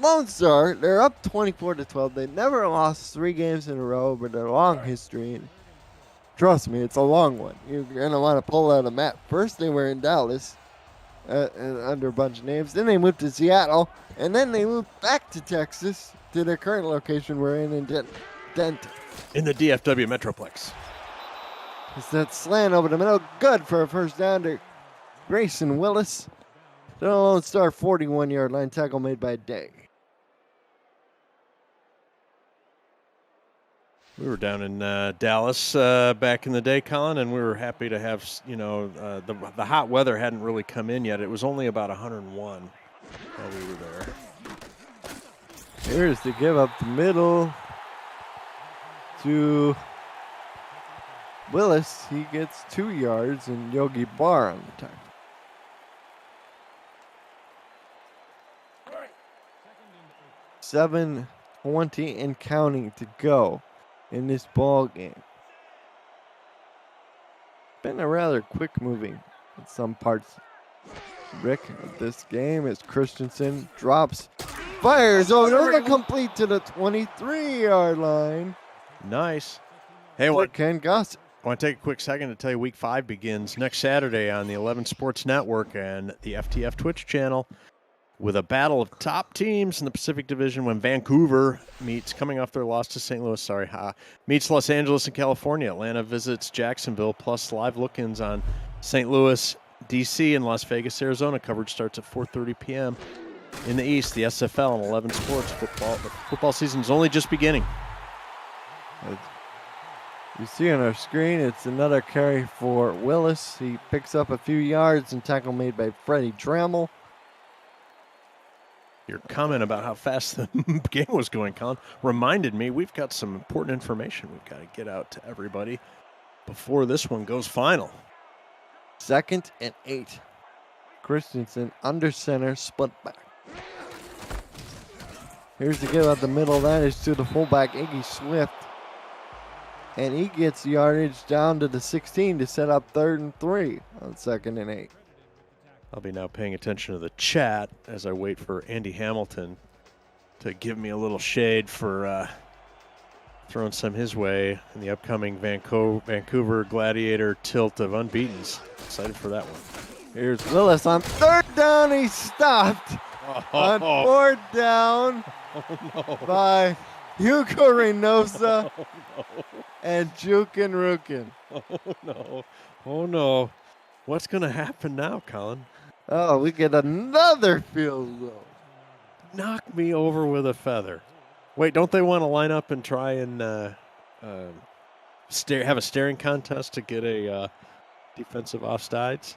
Lone Star, they're up 24-12. They never lost 3 games in a row over their long history. And trust me, it's a long one. You're going to want to pull out a map. First, they were in Dallas under a bunch of names. Then they moved to Seattle. And then they moved back to Texas to their current location we're in Denton. In the DFW Metroplex. It's that slant over the middle. Good for a first down to Grayson Willis. The Lone Star 41-yard line tackle made by Day. We were down in Dallas back in the day, Colin, and we were happy to have, the hot weather hadn't really come in yet. It was only about 101 while we were there. Here's the give up the middle to Willis. He gets 2 yards, and Yogi Barr on the tackle. $7:20 and counting to go in this ball game. Been a rather quick moving in some parts, Rick, of this game as Christensen drops, fires over, complete to the 23-yard line. Nice. Hey, Ken Gossett. I want to take a quick second to tell you Week 5 begins next Saturday on the 11 Sports Network and the FTF Twitch channel with a battle of top teams in the Pacific Division when Vancouver meets, coming off their loss to St. Louis, meets Los Angeles and California. Atlanta visits Jacksonville, plus live look-ins on St. Louis, D.C., and Las Vegas, Arizona. Coverage starts at 4:30 p.m. in the East. The SFL and 11 Sports football. The football season is only just beginning. You see on our screen, it's another carry for Willis. He picks up a few yards and tackle made by Freddie Trammell. Your comment about how fast the game was going, Colin, reminded me we've got some important information we've got to get out to everybody before this one goes final. 2nd and 8. Christensen under center, split back. Here's the give out the middle. That is to the fullback, Iggy Swift. And he gets yardage down to the 16 to set up 3rd and 3 on 2nd and 8. I'll be now paying attention to the chat as I wait for Andy Hamilton to give me a little shade for throwing some his way in the upcoming Vancouver Gladiator tilt of unbeatens. Excited for that one. Here's Willis on 3rd down. He stopped on 4th down by Hugo Reynosa and Jukin Rukin. Oh, no. What's going to happen now, Colin? Oh, we get another field goal. Knock me over with a feather. Wait, don't they want to line up and try and have a staring contest to get a defensive offsides?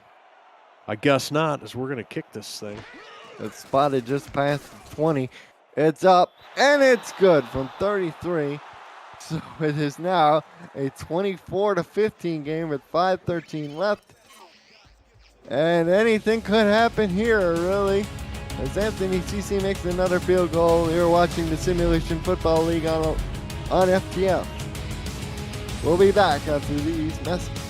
I guess not, as we're going to kick this thing. It's spotted just past the 20. It's up, and it's good from 33. So it is now a 24-15 game with 5:13 left. And anything could happen here, really. As Anthony Cece makes another field goal. You're watching the Simulation Football League on FTF. We'll be back after these messages.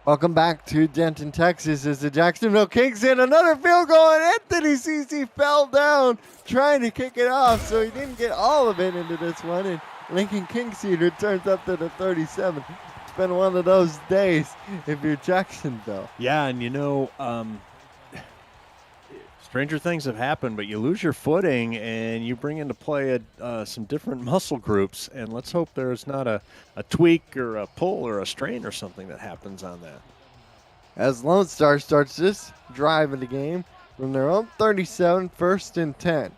Welcome back to Denton, Texas, as the Jacksonville Kings hit another field goal, and Anthony Cece fell down trying to kick it off, so he didn't get all of it into this one, and Lincoln Kingseed returns up to the 37. been one of those days if you're Jacksonville. Yeah, and stranger things have happened, but you lose your footing and you bring into play some different muscle groups, and let's hope there's not a tweak or a pull or a strain or something that happens on that. As Lone Star starts this drive of the game from their own 37, 1st and 10.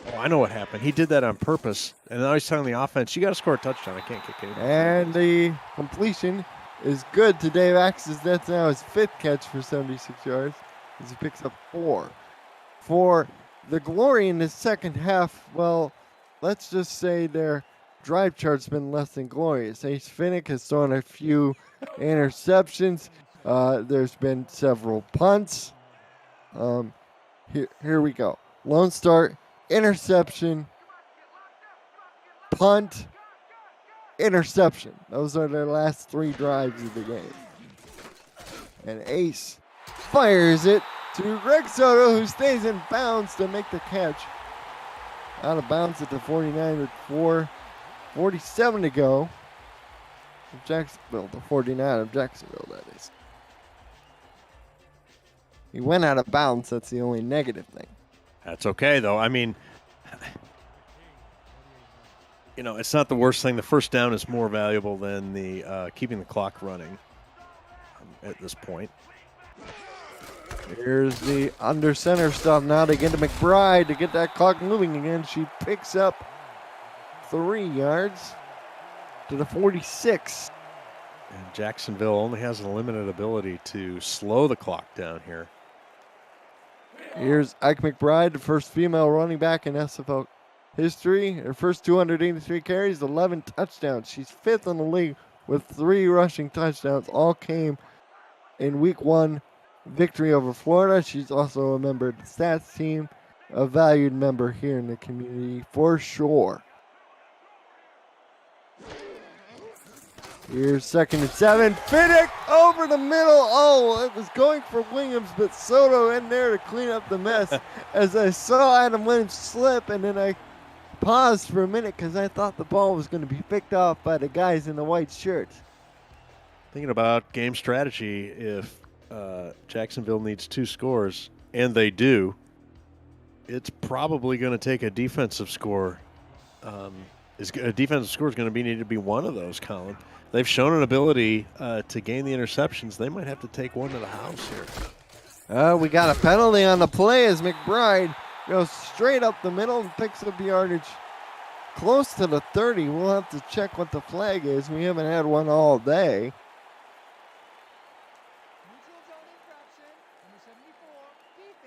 Oh, I know what happened. He did that on purpose, and now he's telling the offense, you got to score a touchdown. I can't kick it. And the completion is good to Dave Axis. That's now his 5th catch for 76 yards as he picks up 4. For the Glory in the second half, well, let's just say their drive chart's been less than glorious. Ace Finnick has thrown a few interceptions. There's been several punts. Here we go. Lone Star, interception, punt, interception. Those are their last 3 drives of the game. And Ace fires it to Greg Soto, who stays in bounds to make the catch. Out of bounds at the 49 with 4:47 to go. Jacksonville, the 49 of Jacksonville, that is. He went out of bounds. That's the only negative thing. That's okay, though. I mean, it's not the worst thing. The first down is more valuable than the keeping the clock running at this point. Here's the under center stuff now to get to McBride to get that clock moving again. She picks up 3 yards to the 46. And Jacksonville only has a limited ability to slow the clock down here. Here's Ike McBride, the first female running back in SFL history. Her first 283 carries, 11 touchdowns. She's 5th in the league with 3 rushing touchdowns. All came in week 1 victory over Florida. She's also a member of the stats team, a valued member here in the community for sure. Here's 2nd and 7. Finnick over the middle. Oh, it was going for Williams, but Soto in there to clean up the mess. As I saw Adam Williams slip, and then I paused for a minute because I thought the ball was going to be picked off by the guys in the white shirts. Thinking about game strategy, if Jacksonville needs 2 scores, and they do, it's probably going to take a defensive score. A defensive score is going to need to be one of those, Colin. They've shown an ability to gain the interceptions. They might have to take one to the house here. We got a penalty on the play as McBride goes straight up the middle and picks up yardage close to the 30. We'll have to check what the flag is. We haven't had one all day.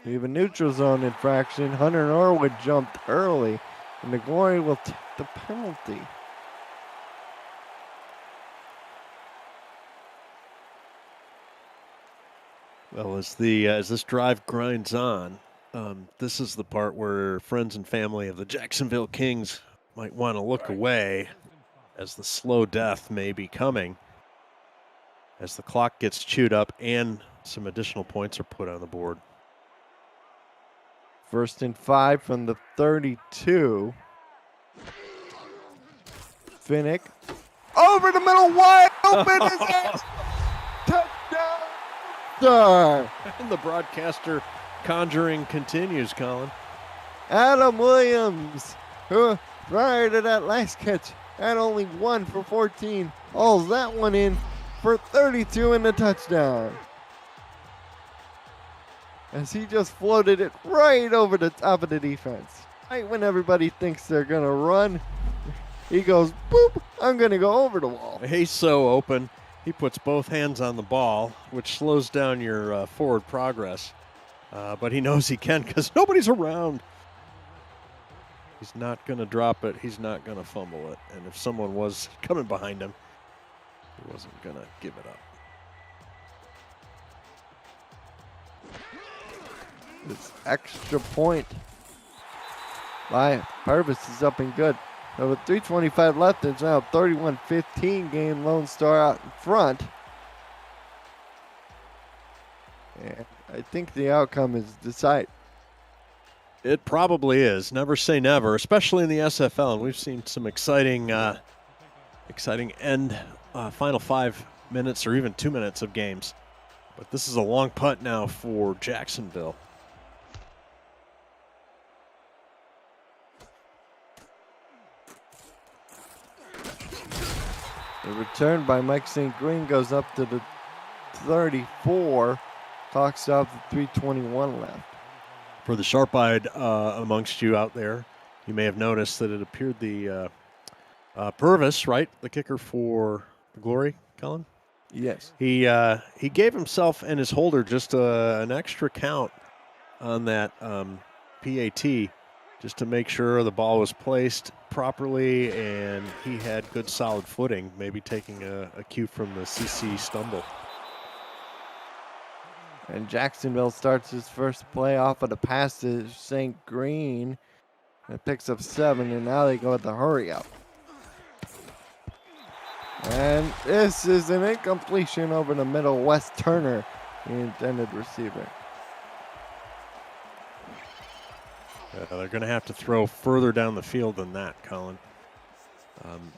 We have a neutral zone infraction. Hunter Norwood jumped early, and the Glory will take the penalty. Well, as this drive grinds on, this is the part where friends and family of the Jacksonville Kings might want to look away, as the slow death may be coming, as the clock gets chewed up and some additional points are put on the board. 1st and 5 from the 32. Finnick over the middle, wide open. His hands. Touchdown. Star. And the broadcaster conjuring continues, Colin. Adam Williams, who prior to that last catch had only 1 for 14, hauls that one in for 32 in the touchdown. As he just floated it right over the top of the defense. Right when everybody thinks they're going to run, he goes, boop, I'm going to go over the wall. He's so open. He puts both hands on the ball, which slows down your forward progress. But he knows he can because nobody's around. He's not going to drop it. He's not going to fumble it. And if someone was coming behind him, he wasn't going to give it up. This extra point by Purvis is up and good. So with 3:25 left, it's now 31-15 game. Lone Star out in front. And I think the outcome is decided. It probably is. Never say never, especially in the SFL. And we've seen some exciting end final 5 minutes or even 2 minutes of games. But this is a long punt now for Jacksonville. The return by Mike St. Green goes up to the 34. Clock stops at 3:21 left. For the sharp-eyed amongst you out there, you may have noticed that it appeared the Purvis, right, the kicker for the Glory, Colin? Yes. He gave himself and his holder just an extra count on that PAT just to make sure the ball was placed properly and he had good solid footing, maybe taking a cue from the CC stumble. And Jacksonville starts his first play off of the pass to St. Green. It picks up 7, and now they go with the hurry up. And this is an incompletion over the middle. Wes Turner, the intended receiver. They're going to have to throw further down the field than that, Colin.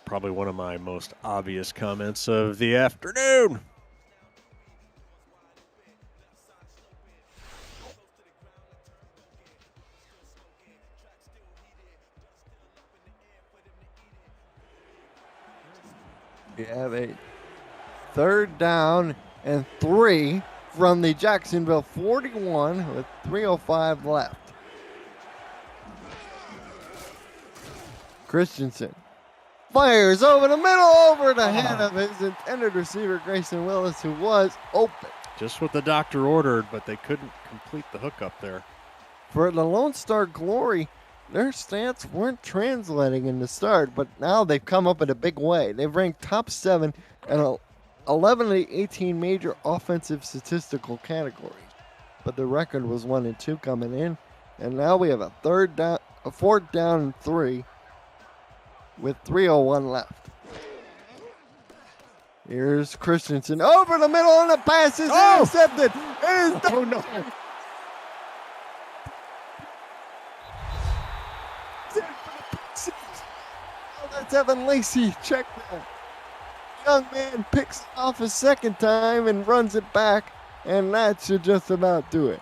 Probably one of my most obvious comments of the afternoon. We have a 3rd down and 3 from the Jacksonville 41 with 3:05 left. Christensen fires over the middle, over the head of his intended receiver, Grayson Willis, who was open. Just what the doctor ordered, but they couldn't complete the hookup there. For the Lone Star Glory, their stats weren't translating in the start, but now they've come up in a big way. They've ranked top 7 in 11 of the 18 major offensive statistical categories. But the record was 1-2 coming in, and now we have a 4th down and 3 with 3:01 left. Here's Christensen over the middle, and the pass is intercepted. It is Oh, no. That's Evan Lacey. Check that. Young man picks it off a second time and runs it back, and that should just about do it.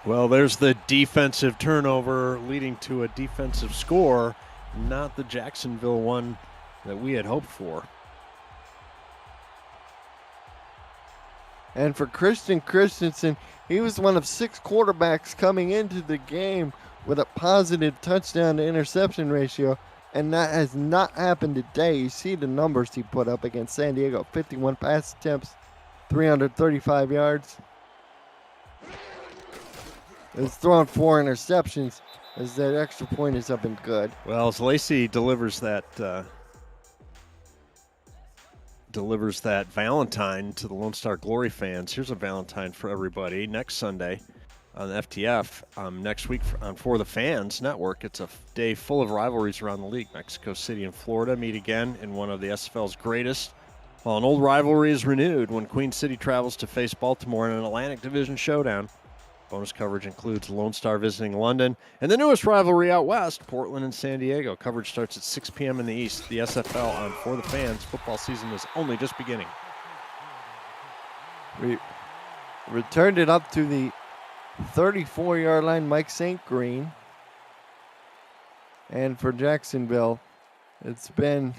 Well, there's the defensive turnover leading to a defensive score, not the Jacksonville one that we had hoped for. And for Christian Christensen, he was one of 6 quarterbacks coming into the game with a positive touchdown to interception ratio, and that has not happened today. You see the numbers he put up against San Diego: 51 pass attempts, 335 yards. He's thrown 4 interceptions, as that extra point has been good. Well, as Lacey delivers that Valentine to the Lone Star Glory fans, here's a Valentine for everybody. Next Sunday on FTF, next week on For the Fans Network, it's a day full of rivalries around the league. Mexico City and Florida meet again in one of the SFL's greatest, while an old rivalry is renewed when Queen City travels to face Baltimore in an Atlantic Division showdown. Bonus coverage includes Lone Star visiting London, and the newest rivalry out west, Portland and San Diego. Coverage starts at 6 p.m. in the East. The SFL on For the Fans. Football season is only just beginning. We returned it up to the 34-yard line, Mike St. Green. And for Jacksonville, it's been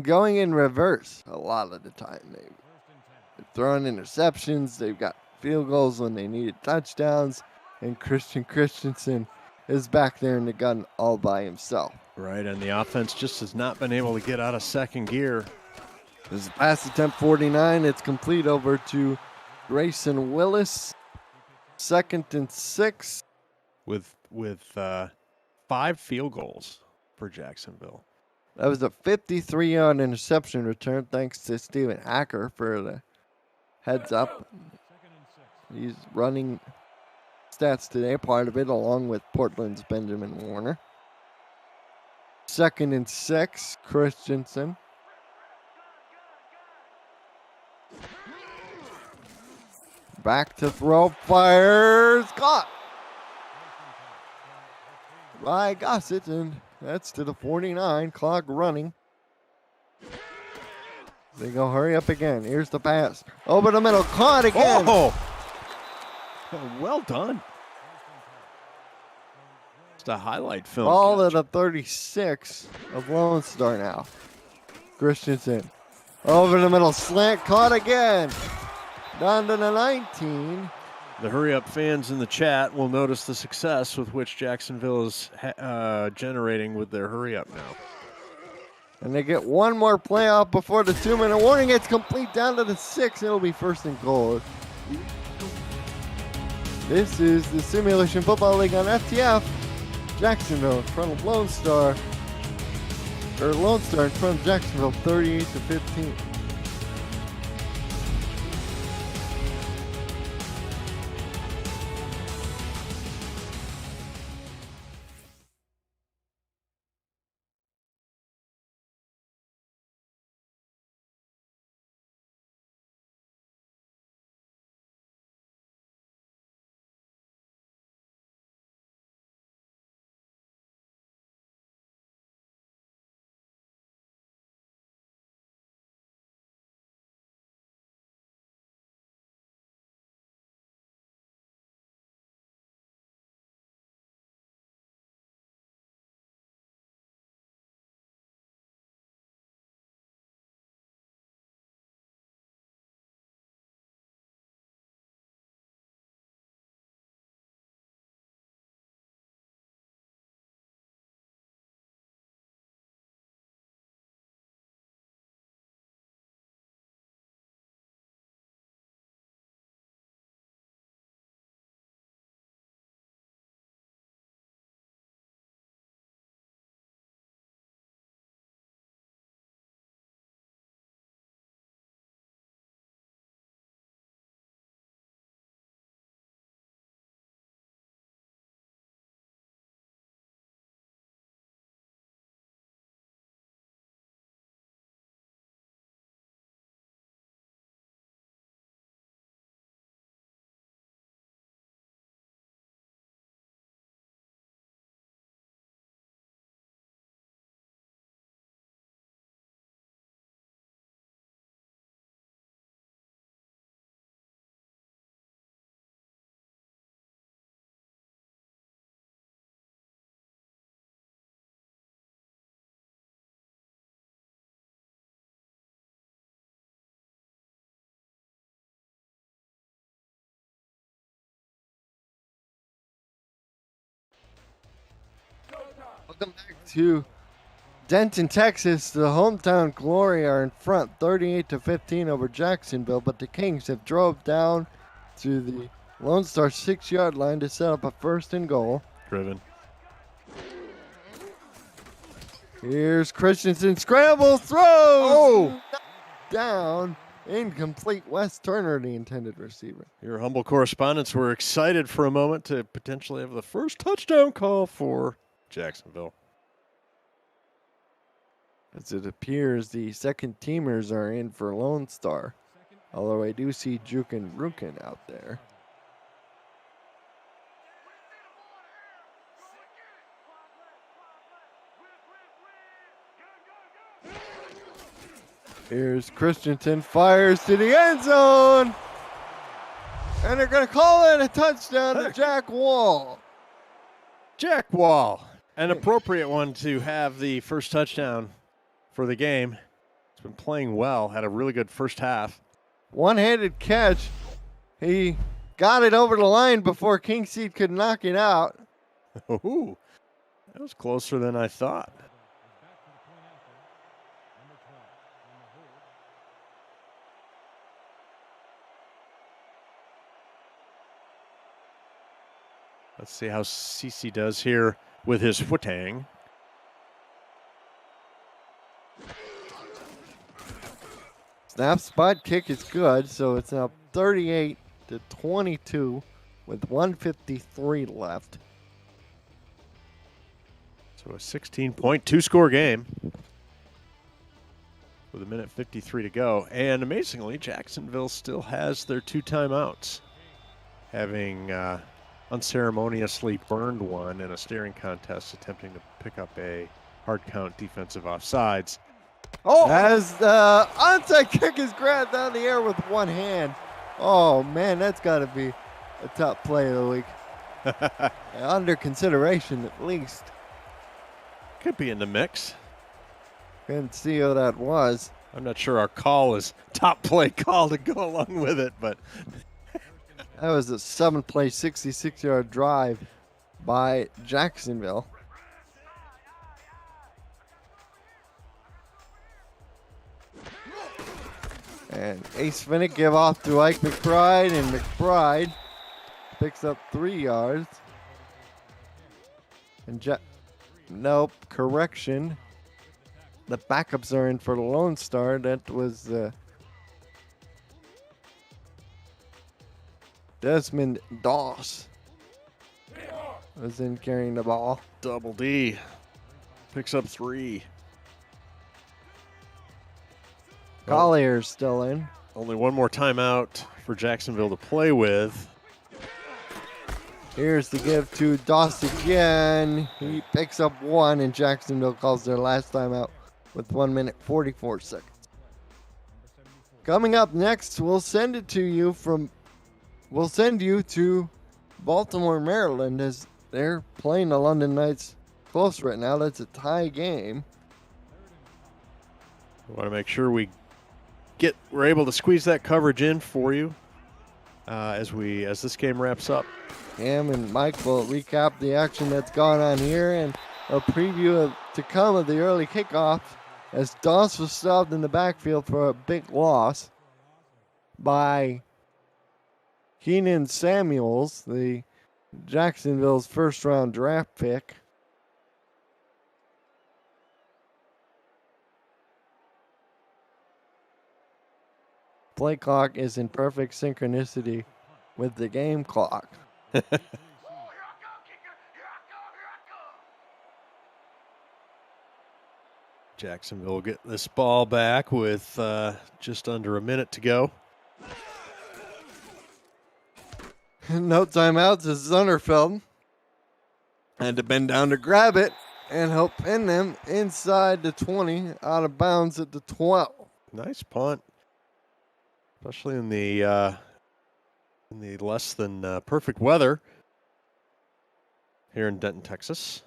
going in reverse a lot of the time. They've thrown interceptions. They've got field goals when they needed touchdowns. And Christian Christensen is back there in the gun all by himself. Right, and the offense just has not been able to get out of second gear. This is pass attempt 49. It's complete over to Grayson Willis. 2nd and 6. With 5 field goals for Jacksonville. That was a 53-yard interception return, thanks to Steven Hacker for the heads up. He's running stats today, part of it, along with Portland's Benjamin Warner. 2nd and 6, Christensen. Back to throw, fires, caught by Gossett, and that's to the 49, clock running. They go hurry up again. Here's the pass. Over the middle. Caught again. Oh! Well done. It's a highlight film. Ball catch. to the 36 of Lone Star now. Christensen. Over the middle. Slant. Caught again. Down to the 19. The hurry-up fans in the chat will notice the success with which Jacksonville is generating with their hurry-up now. And they get one more play off before the 2-minute warning. It's complete down to the 6. It'll be first and goal. This is the Simulation Football League on FTF. Jacksonville in front of Lone Star. Or Lone Star in front of Jacksonville, 38-15. Welcome back to Denton, Texas. The hometown Glory are in front 38-15 over Jacksonville, but the Kings have drove down to the Lone Star 6-yard line to set up a first and goal. Driven. Here's Christensen. Scramble, throws! Oh! Down. Incomplete. Wes Turner, the intended receiver. Your humble correspondents were excited for a moment to potentially have the first touchdown call for Jacksonville. As it appears, the second teamers are in for Lone Star. Although I do see Juke and Rukin out there. Here's Christensen, fires to the end zone. And they're going to call it a touchdown to Jack Wall. Jack Wall, an appropriate one to have the first touchdown for the game. He's been playing well, had a really good first half. One-handed catch. He got it over the line before Kingseed could knock it out. Ooh, that was closer than I thought. Let's see how Cece does here with his footing. Snap, spot, kick is good, so it's now 38-22 with 1:53 left. So a 16.2 score game with 1:53 to go. And amazingly, Jacksonville still has their 2 timeouts, having unceremoniously burned one in a staring contest attempting to pick up a hard count defensive offsides. As the onside kick is grabbed out of the air with one hand. Oh, man, that's got to be a top play of the week. Under consideration, at least. Could be in the mix. Couldn't see who that was. I'm not sure our call is top play call to go along with it, but That was a 7-play, 66-yard drive by Jacksonville. And Ace Finnick give off to Ike McBride, and McBride picks up 3 yards. And nope, correction. The backups are in for the Lone Star. That was Desmond Doss was in carrying the ball. Double D picks up 3. Collier's still in. Only one more timeout for Jacksonville to play with. Here's the give to Doss again. He picks up 1, and Jacksonville calls their last timeout with 1 minute 44 seconds. Coming up next, we'll send you to Baltimore, Maryland, as they're playing the London Knights close right now. That's a tie game. We want to make sure we're able to squeeze that coverage in for you as this game wraps up. Cam and Mike will recap the action that's gone on here and a preview to come of the early kickoff, as Doss was stopped in the backfield for a big loss by Keenan Samuels, the Jacksonville's first-round draft pick. Play clock is in perfect synchronicity with the game clock. Jacksonville will get this ball back with just under a minute to go. No timeouts as Zunnerfeld had to bend down to grab it and help pin them inside the 20, out of bounds at the 12. Nice punt, especially in the less than perfect weather here in Denton, Texas.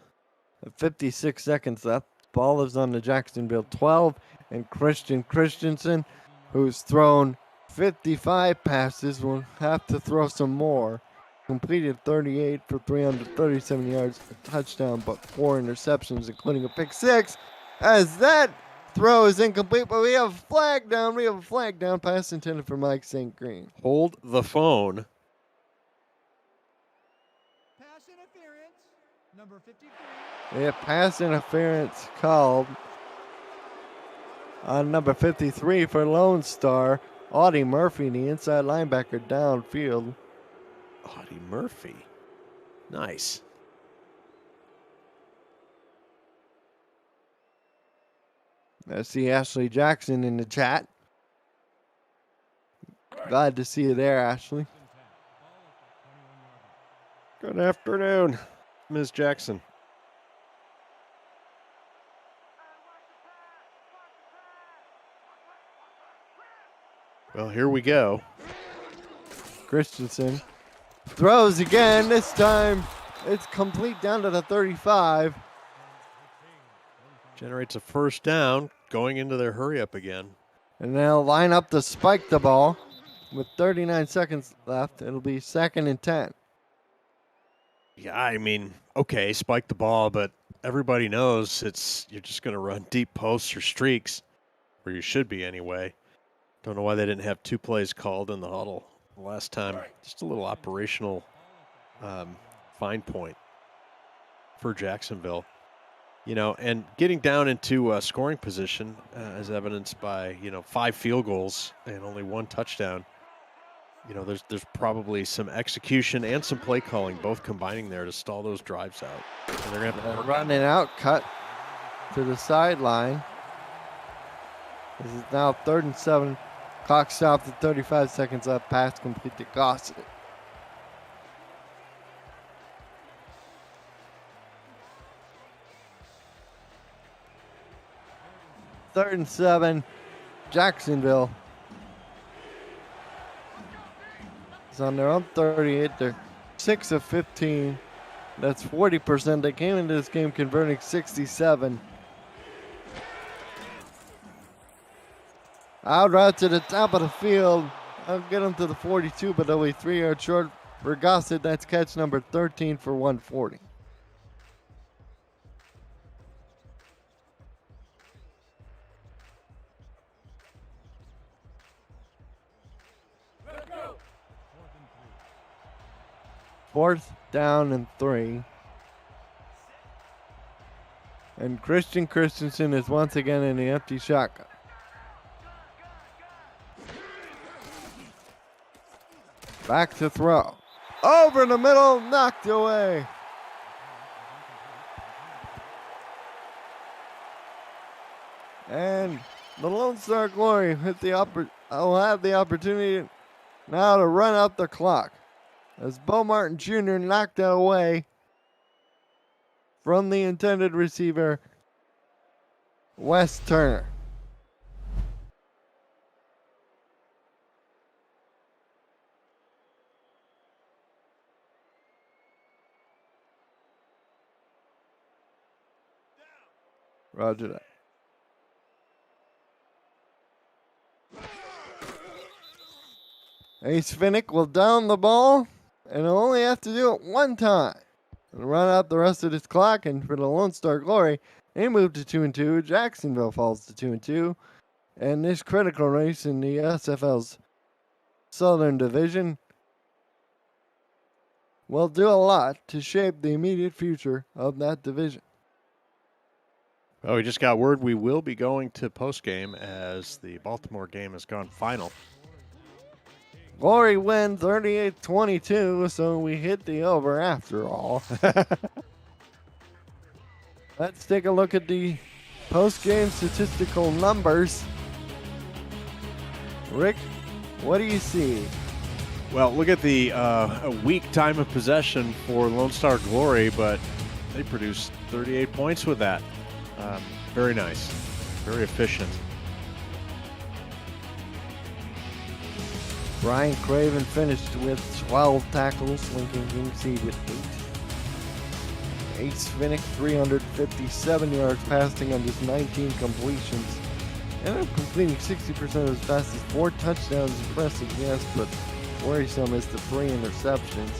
56 seconds left. Ball is on the Jacksonville 12, and Christian Christensen, who's thrown 55 passes, will have to throw some more. Completed 38 for 337 yards, a touchdown, but 4 interceptions, including a pick 6. As that throw is incomplete, but we have a flag down. We have a flag down. Pass intended for Mike St. Green. Hold the phone. Pass interference, number 53. We have pass interference called on number 53 for Lone Star. Audie Murphy, the inside linebacker, downfield. Audie Murphy. Nice. I see Ashley Jackson in the chat. Glad to see you there, Ashley. Good afternoon, Ms. Jackson. Well, here we go. Christensen throws again. This time it's complete down to the 35. Generates a first down, going into their hurry up again. And they'll line up to spike the ball with 39 seconds left. It'll be 2nd and 10. Yeah, I mean, okay, spike the ball, but everybody knows you're just going to run deep posts or streaks, or you should be anyway. Don't know why they didn't have 2 plays called in the huddle last time. Just a little operational fine point for Jacksonville. You know, and getting down into scoring position, as evidenced by 5 field goals and only 1 touchdown. You know, there's probably some execution and some play calling, both combining there to stall those drives out. And they're going to have to run it out, cut to the sideline. This is now 3rd and 7. Clock stopped at 35 seconds left. Pass complete to Gossett. 3rd and 7. Jacksonville is on their own 38. They're 6 of 15. That's 40%. They came into this game converting 67. Out route to the top of the field. I'll get him to the 42, but they'll be 3 yards short for Gossett. That's catch number 13 for 140. Fourth down and 3. And Christian Christensen is once again in the empty shotgun. Back to throw. Over the middle, knocked away. And the Lone Star Glory will have the opportunity now to run out the clock, as Bo Martin Jr. knocked that away from the intended receiver, Wes Turner. Roger that. Ace Finnick will down the ball, and he'll only have to do it one time. And run out the rest of this clock, and for the Lone Star Glory, they move to 2-2. Jacksonville falls to 2-2. And this critical race in the SFL's Southern Division will do a lot to shape the immediate future of that division. Well, we just got word we will be going to postgame as the Baltimore game has gone final. Glory win 38-22, so we hit the over after all. Let's take a look at the post-game statistical numbers. Rick, what do you see? Well, look at the a weak time of possession for Lone Star Glory, but they produced 38 points with that. Very nice. Very efficient. Brian Craven finished with 12 tackles. Lincoln Kingseed with 8. Ace Finnick, 357 yards passing on just 19 completions. Ended up completing 60% of his passes. 4 touchdowns, impressive, yes, but worrisome is the 3 interceptions.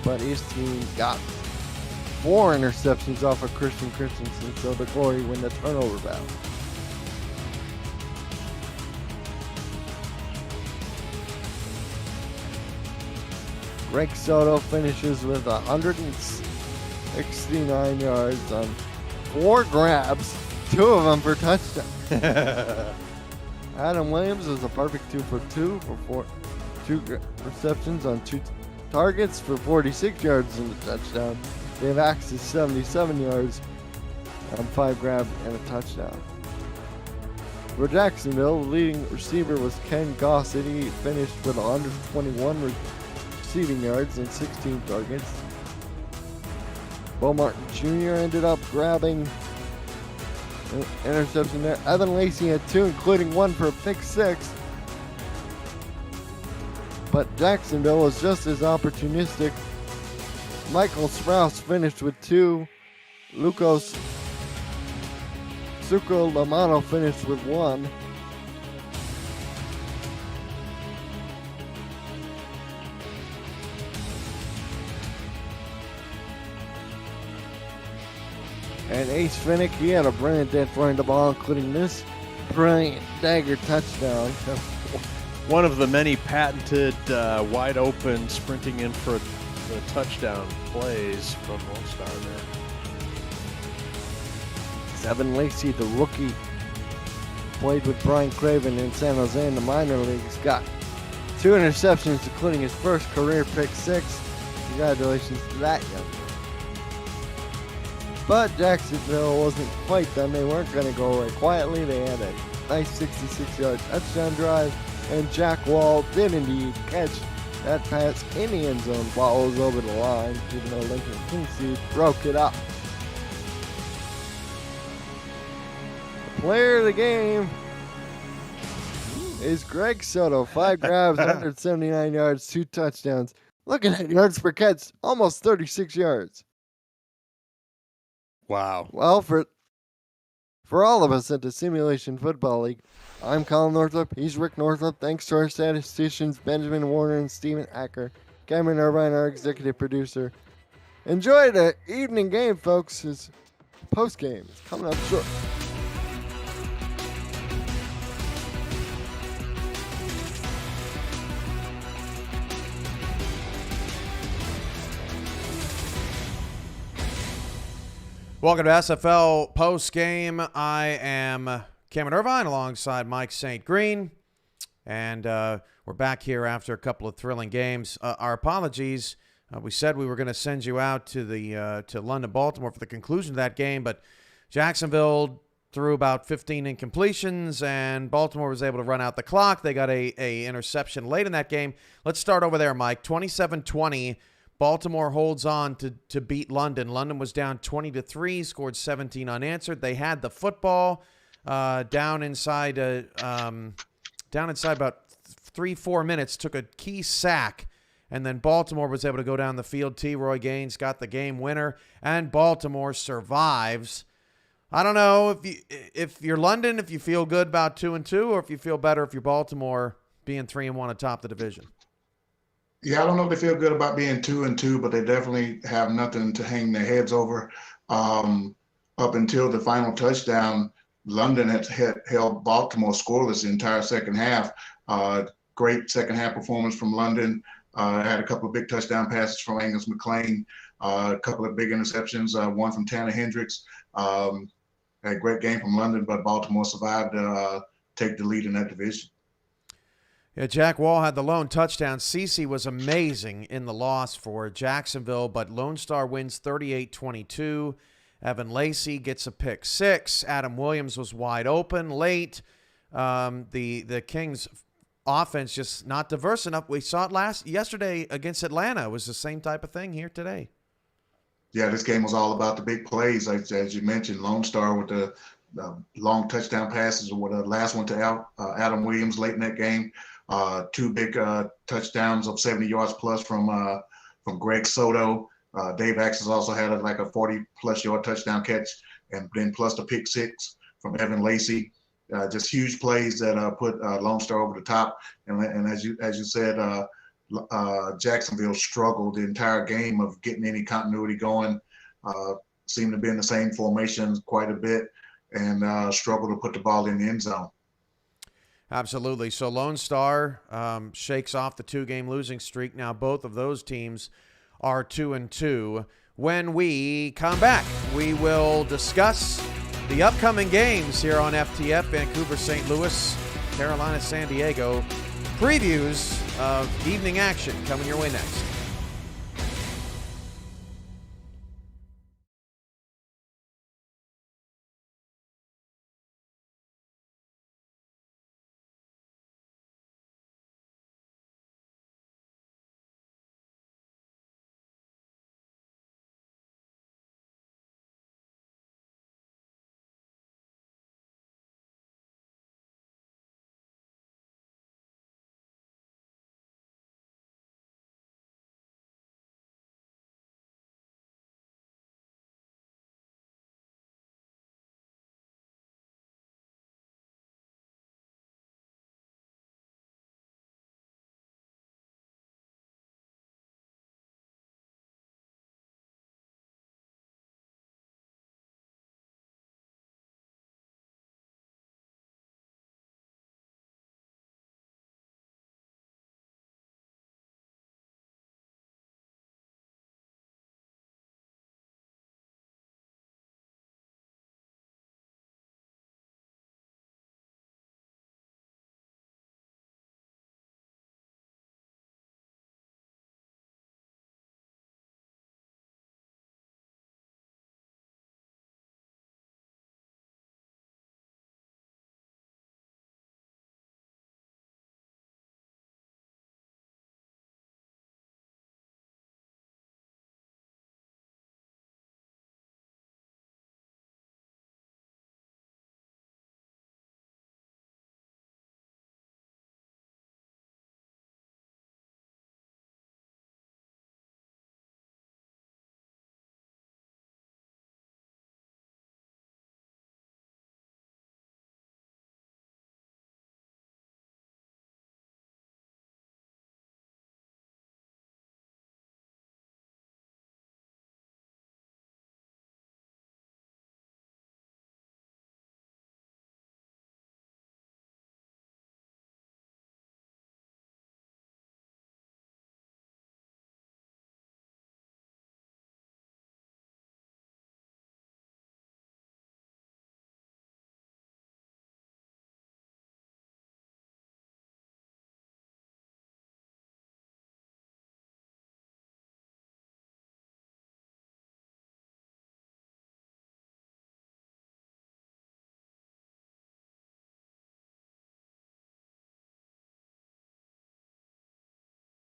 But his team got 4 interceptions off of Christian Christensen, so the Glory win the turnover battle. Greg Soto finishes with 169 yards on 4 grabs, 2 of them for touchdown. Adam Williams is a perfect 2 for 2 for 2 receptions on 2 targets for 46 yards and a touchdown. Dave Axe is 77 yards on 5 grabs and a touchdown. For Jacksonville, the leading receiver was Ken Gossett. He finished with 121 receiving yards and 16 targets. Bo Martin Jr. ended up grabbing an interception there. Evan Lacey had 2, including 1 for a pick 6. But Jacksonville was just as opportunistic. Michael Sprouse finished with 2. Lucas Sucro Lamano finished with 1. And Ace Finnick, he had a brilliant day throwing the ball, including this brilliant dagger touchdown. One of the many patented wide open sprinting in for the touchdown plays from Lone Star there. Evan Lacey, the rookie, played with Brian Craven in San Jose in the minor leagues. Got 2 interceptions, including his first career pick 6. Congratulations to that young man. But Jacksonville wasn't quite done. They weren't going to go away quietly. They had a nice 66-yard touchdown drive, and Jack Wall did indeed catch that pass in the end zone while it was over the line, even though Lincoln Kingseed broke it up. Player of the game is Greg Soto. 5 grabs, 179 yards, 2 touchdowns. Looking at yards per catch, almost 36 yards. Wow. Well, for all of us at the Simulation Football League, I'm Colin Northrup. He's Rick Northrup. Thanks to our statisticians, Benjamin Warner and Steven Acker. Cameron Irvine, our executive producer. Enjoy the evening game, folks. It's post game. It's coming up short. Welcome to SFL Post Game. I am Cameron Irvine alongside Mike St. Green, and we're back here after a couple of thrilling games. Our apologies. We said we were going to send you out to the to London, Baltimore for the conclusion of that game, but Jacksonville threw about 15 incompletions, and Baltimore was able to run out the clock. They got a interception late in that game. Let's start over there, Mike. 27-20. Baltimore holds on to beat London. London was down 20-3, scored 17 unanswered. They had the football down inside about 3-4 minutes, took a key sack, and then Baltimore was able to go down the field. T. Roy Gaines got the game winner, and Baltimore survives. I don't know if you're London, if you feel good about 2-2, or if you feel better if you're Baltimore being 3-1 atop the division. Yeah, I don't know if they feel good about being 2-2, but they definitely have nothing to hang their heads over. Up until the final touchdown, London had held Baltimore scoreless the entire second half. Great second half performance from London. Had a couple of big touchdown passes from Angus McLean, a couple of big interceptions, one from Tanner Hendricks. Had a great game from London, but Baltimore survived to take the lead in that division. Yeah, Jack Wall had the lone touchdown. Cece was amazing in the loss for Jacksonville, but Lone Star wins 38-22. Evan Lacey gets a pick 6. Adam Williams was wide open late. The Kings' offense just not diverse enough. We saw it yesterday against Atlanta. It was the same type of thing here today. Yeah, this game was all about the big plays, as you mentioned. Lone Star with the long touchdown passes, or the last one to Adam Williams late in that game. 2 big touchdowns of 70 yards plus from Greg Soto. Dave Axis also had a 40-plus yard touchdown catch, and then plus the pick 6 from Evan Lacey. Just huge plays that put Lone Star over the top. And as you said, Jacksonville struggled the entire game of getting any continuity going. Seemed to be in the same formations quite a bit, and struggled to put the ball in the end zone. Absolutely. So Lone Star shakes off the 2-game losing streak. Now both of those teams are 2-2. When we come back, we will discuss the upcoming games here on FTF, Vancouver, St. Louis, Carolina, San Diego. Previews of evening action coming your way next.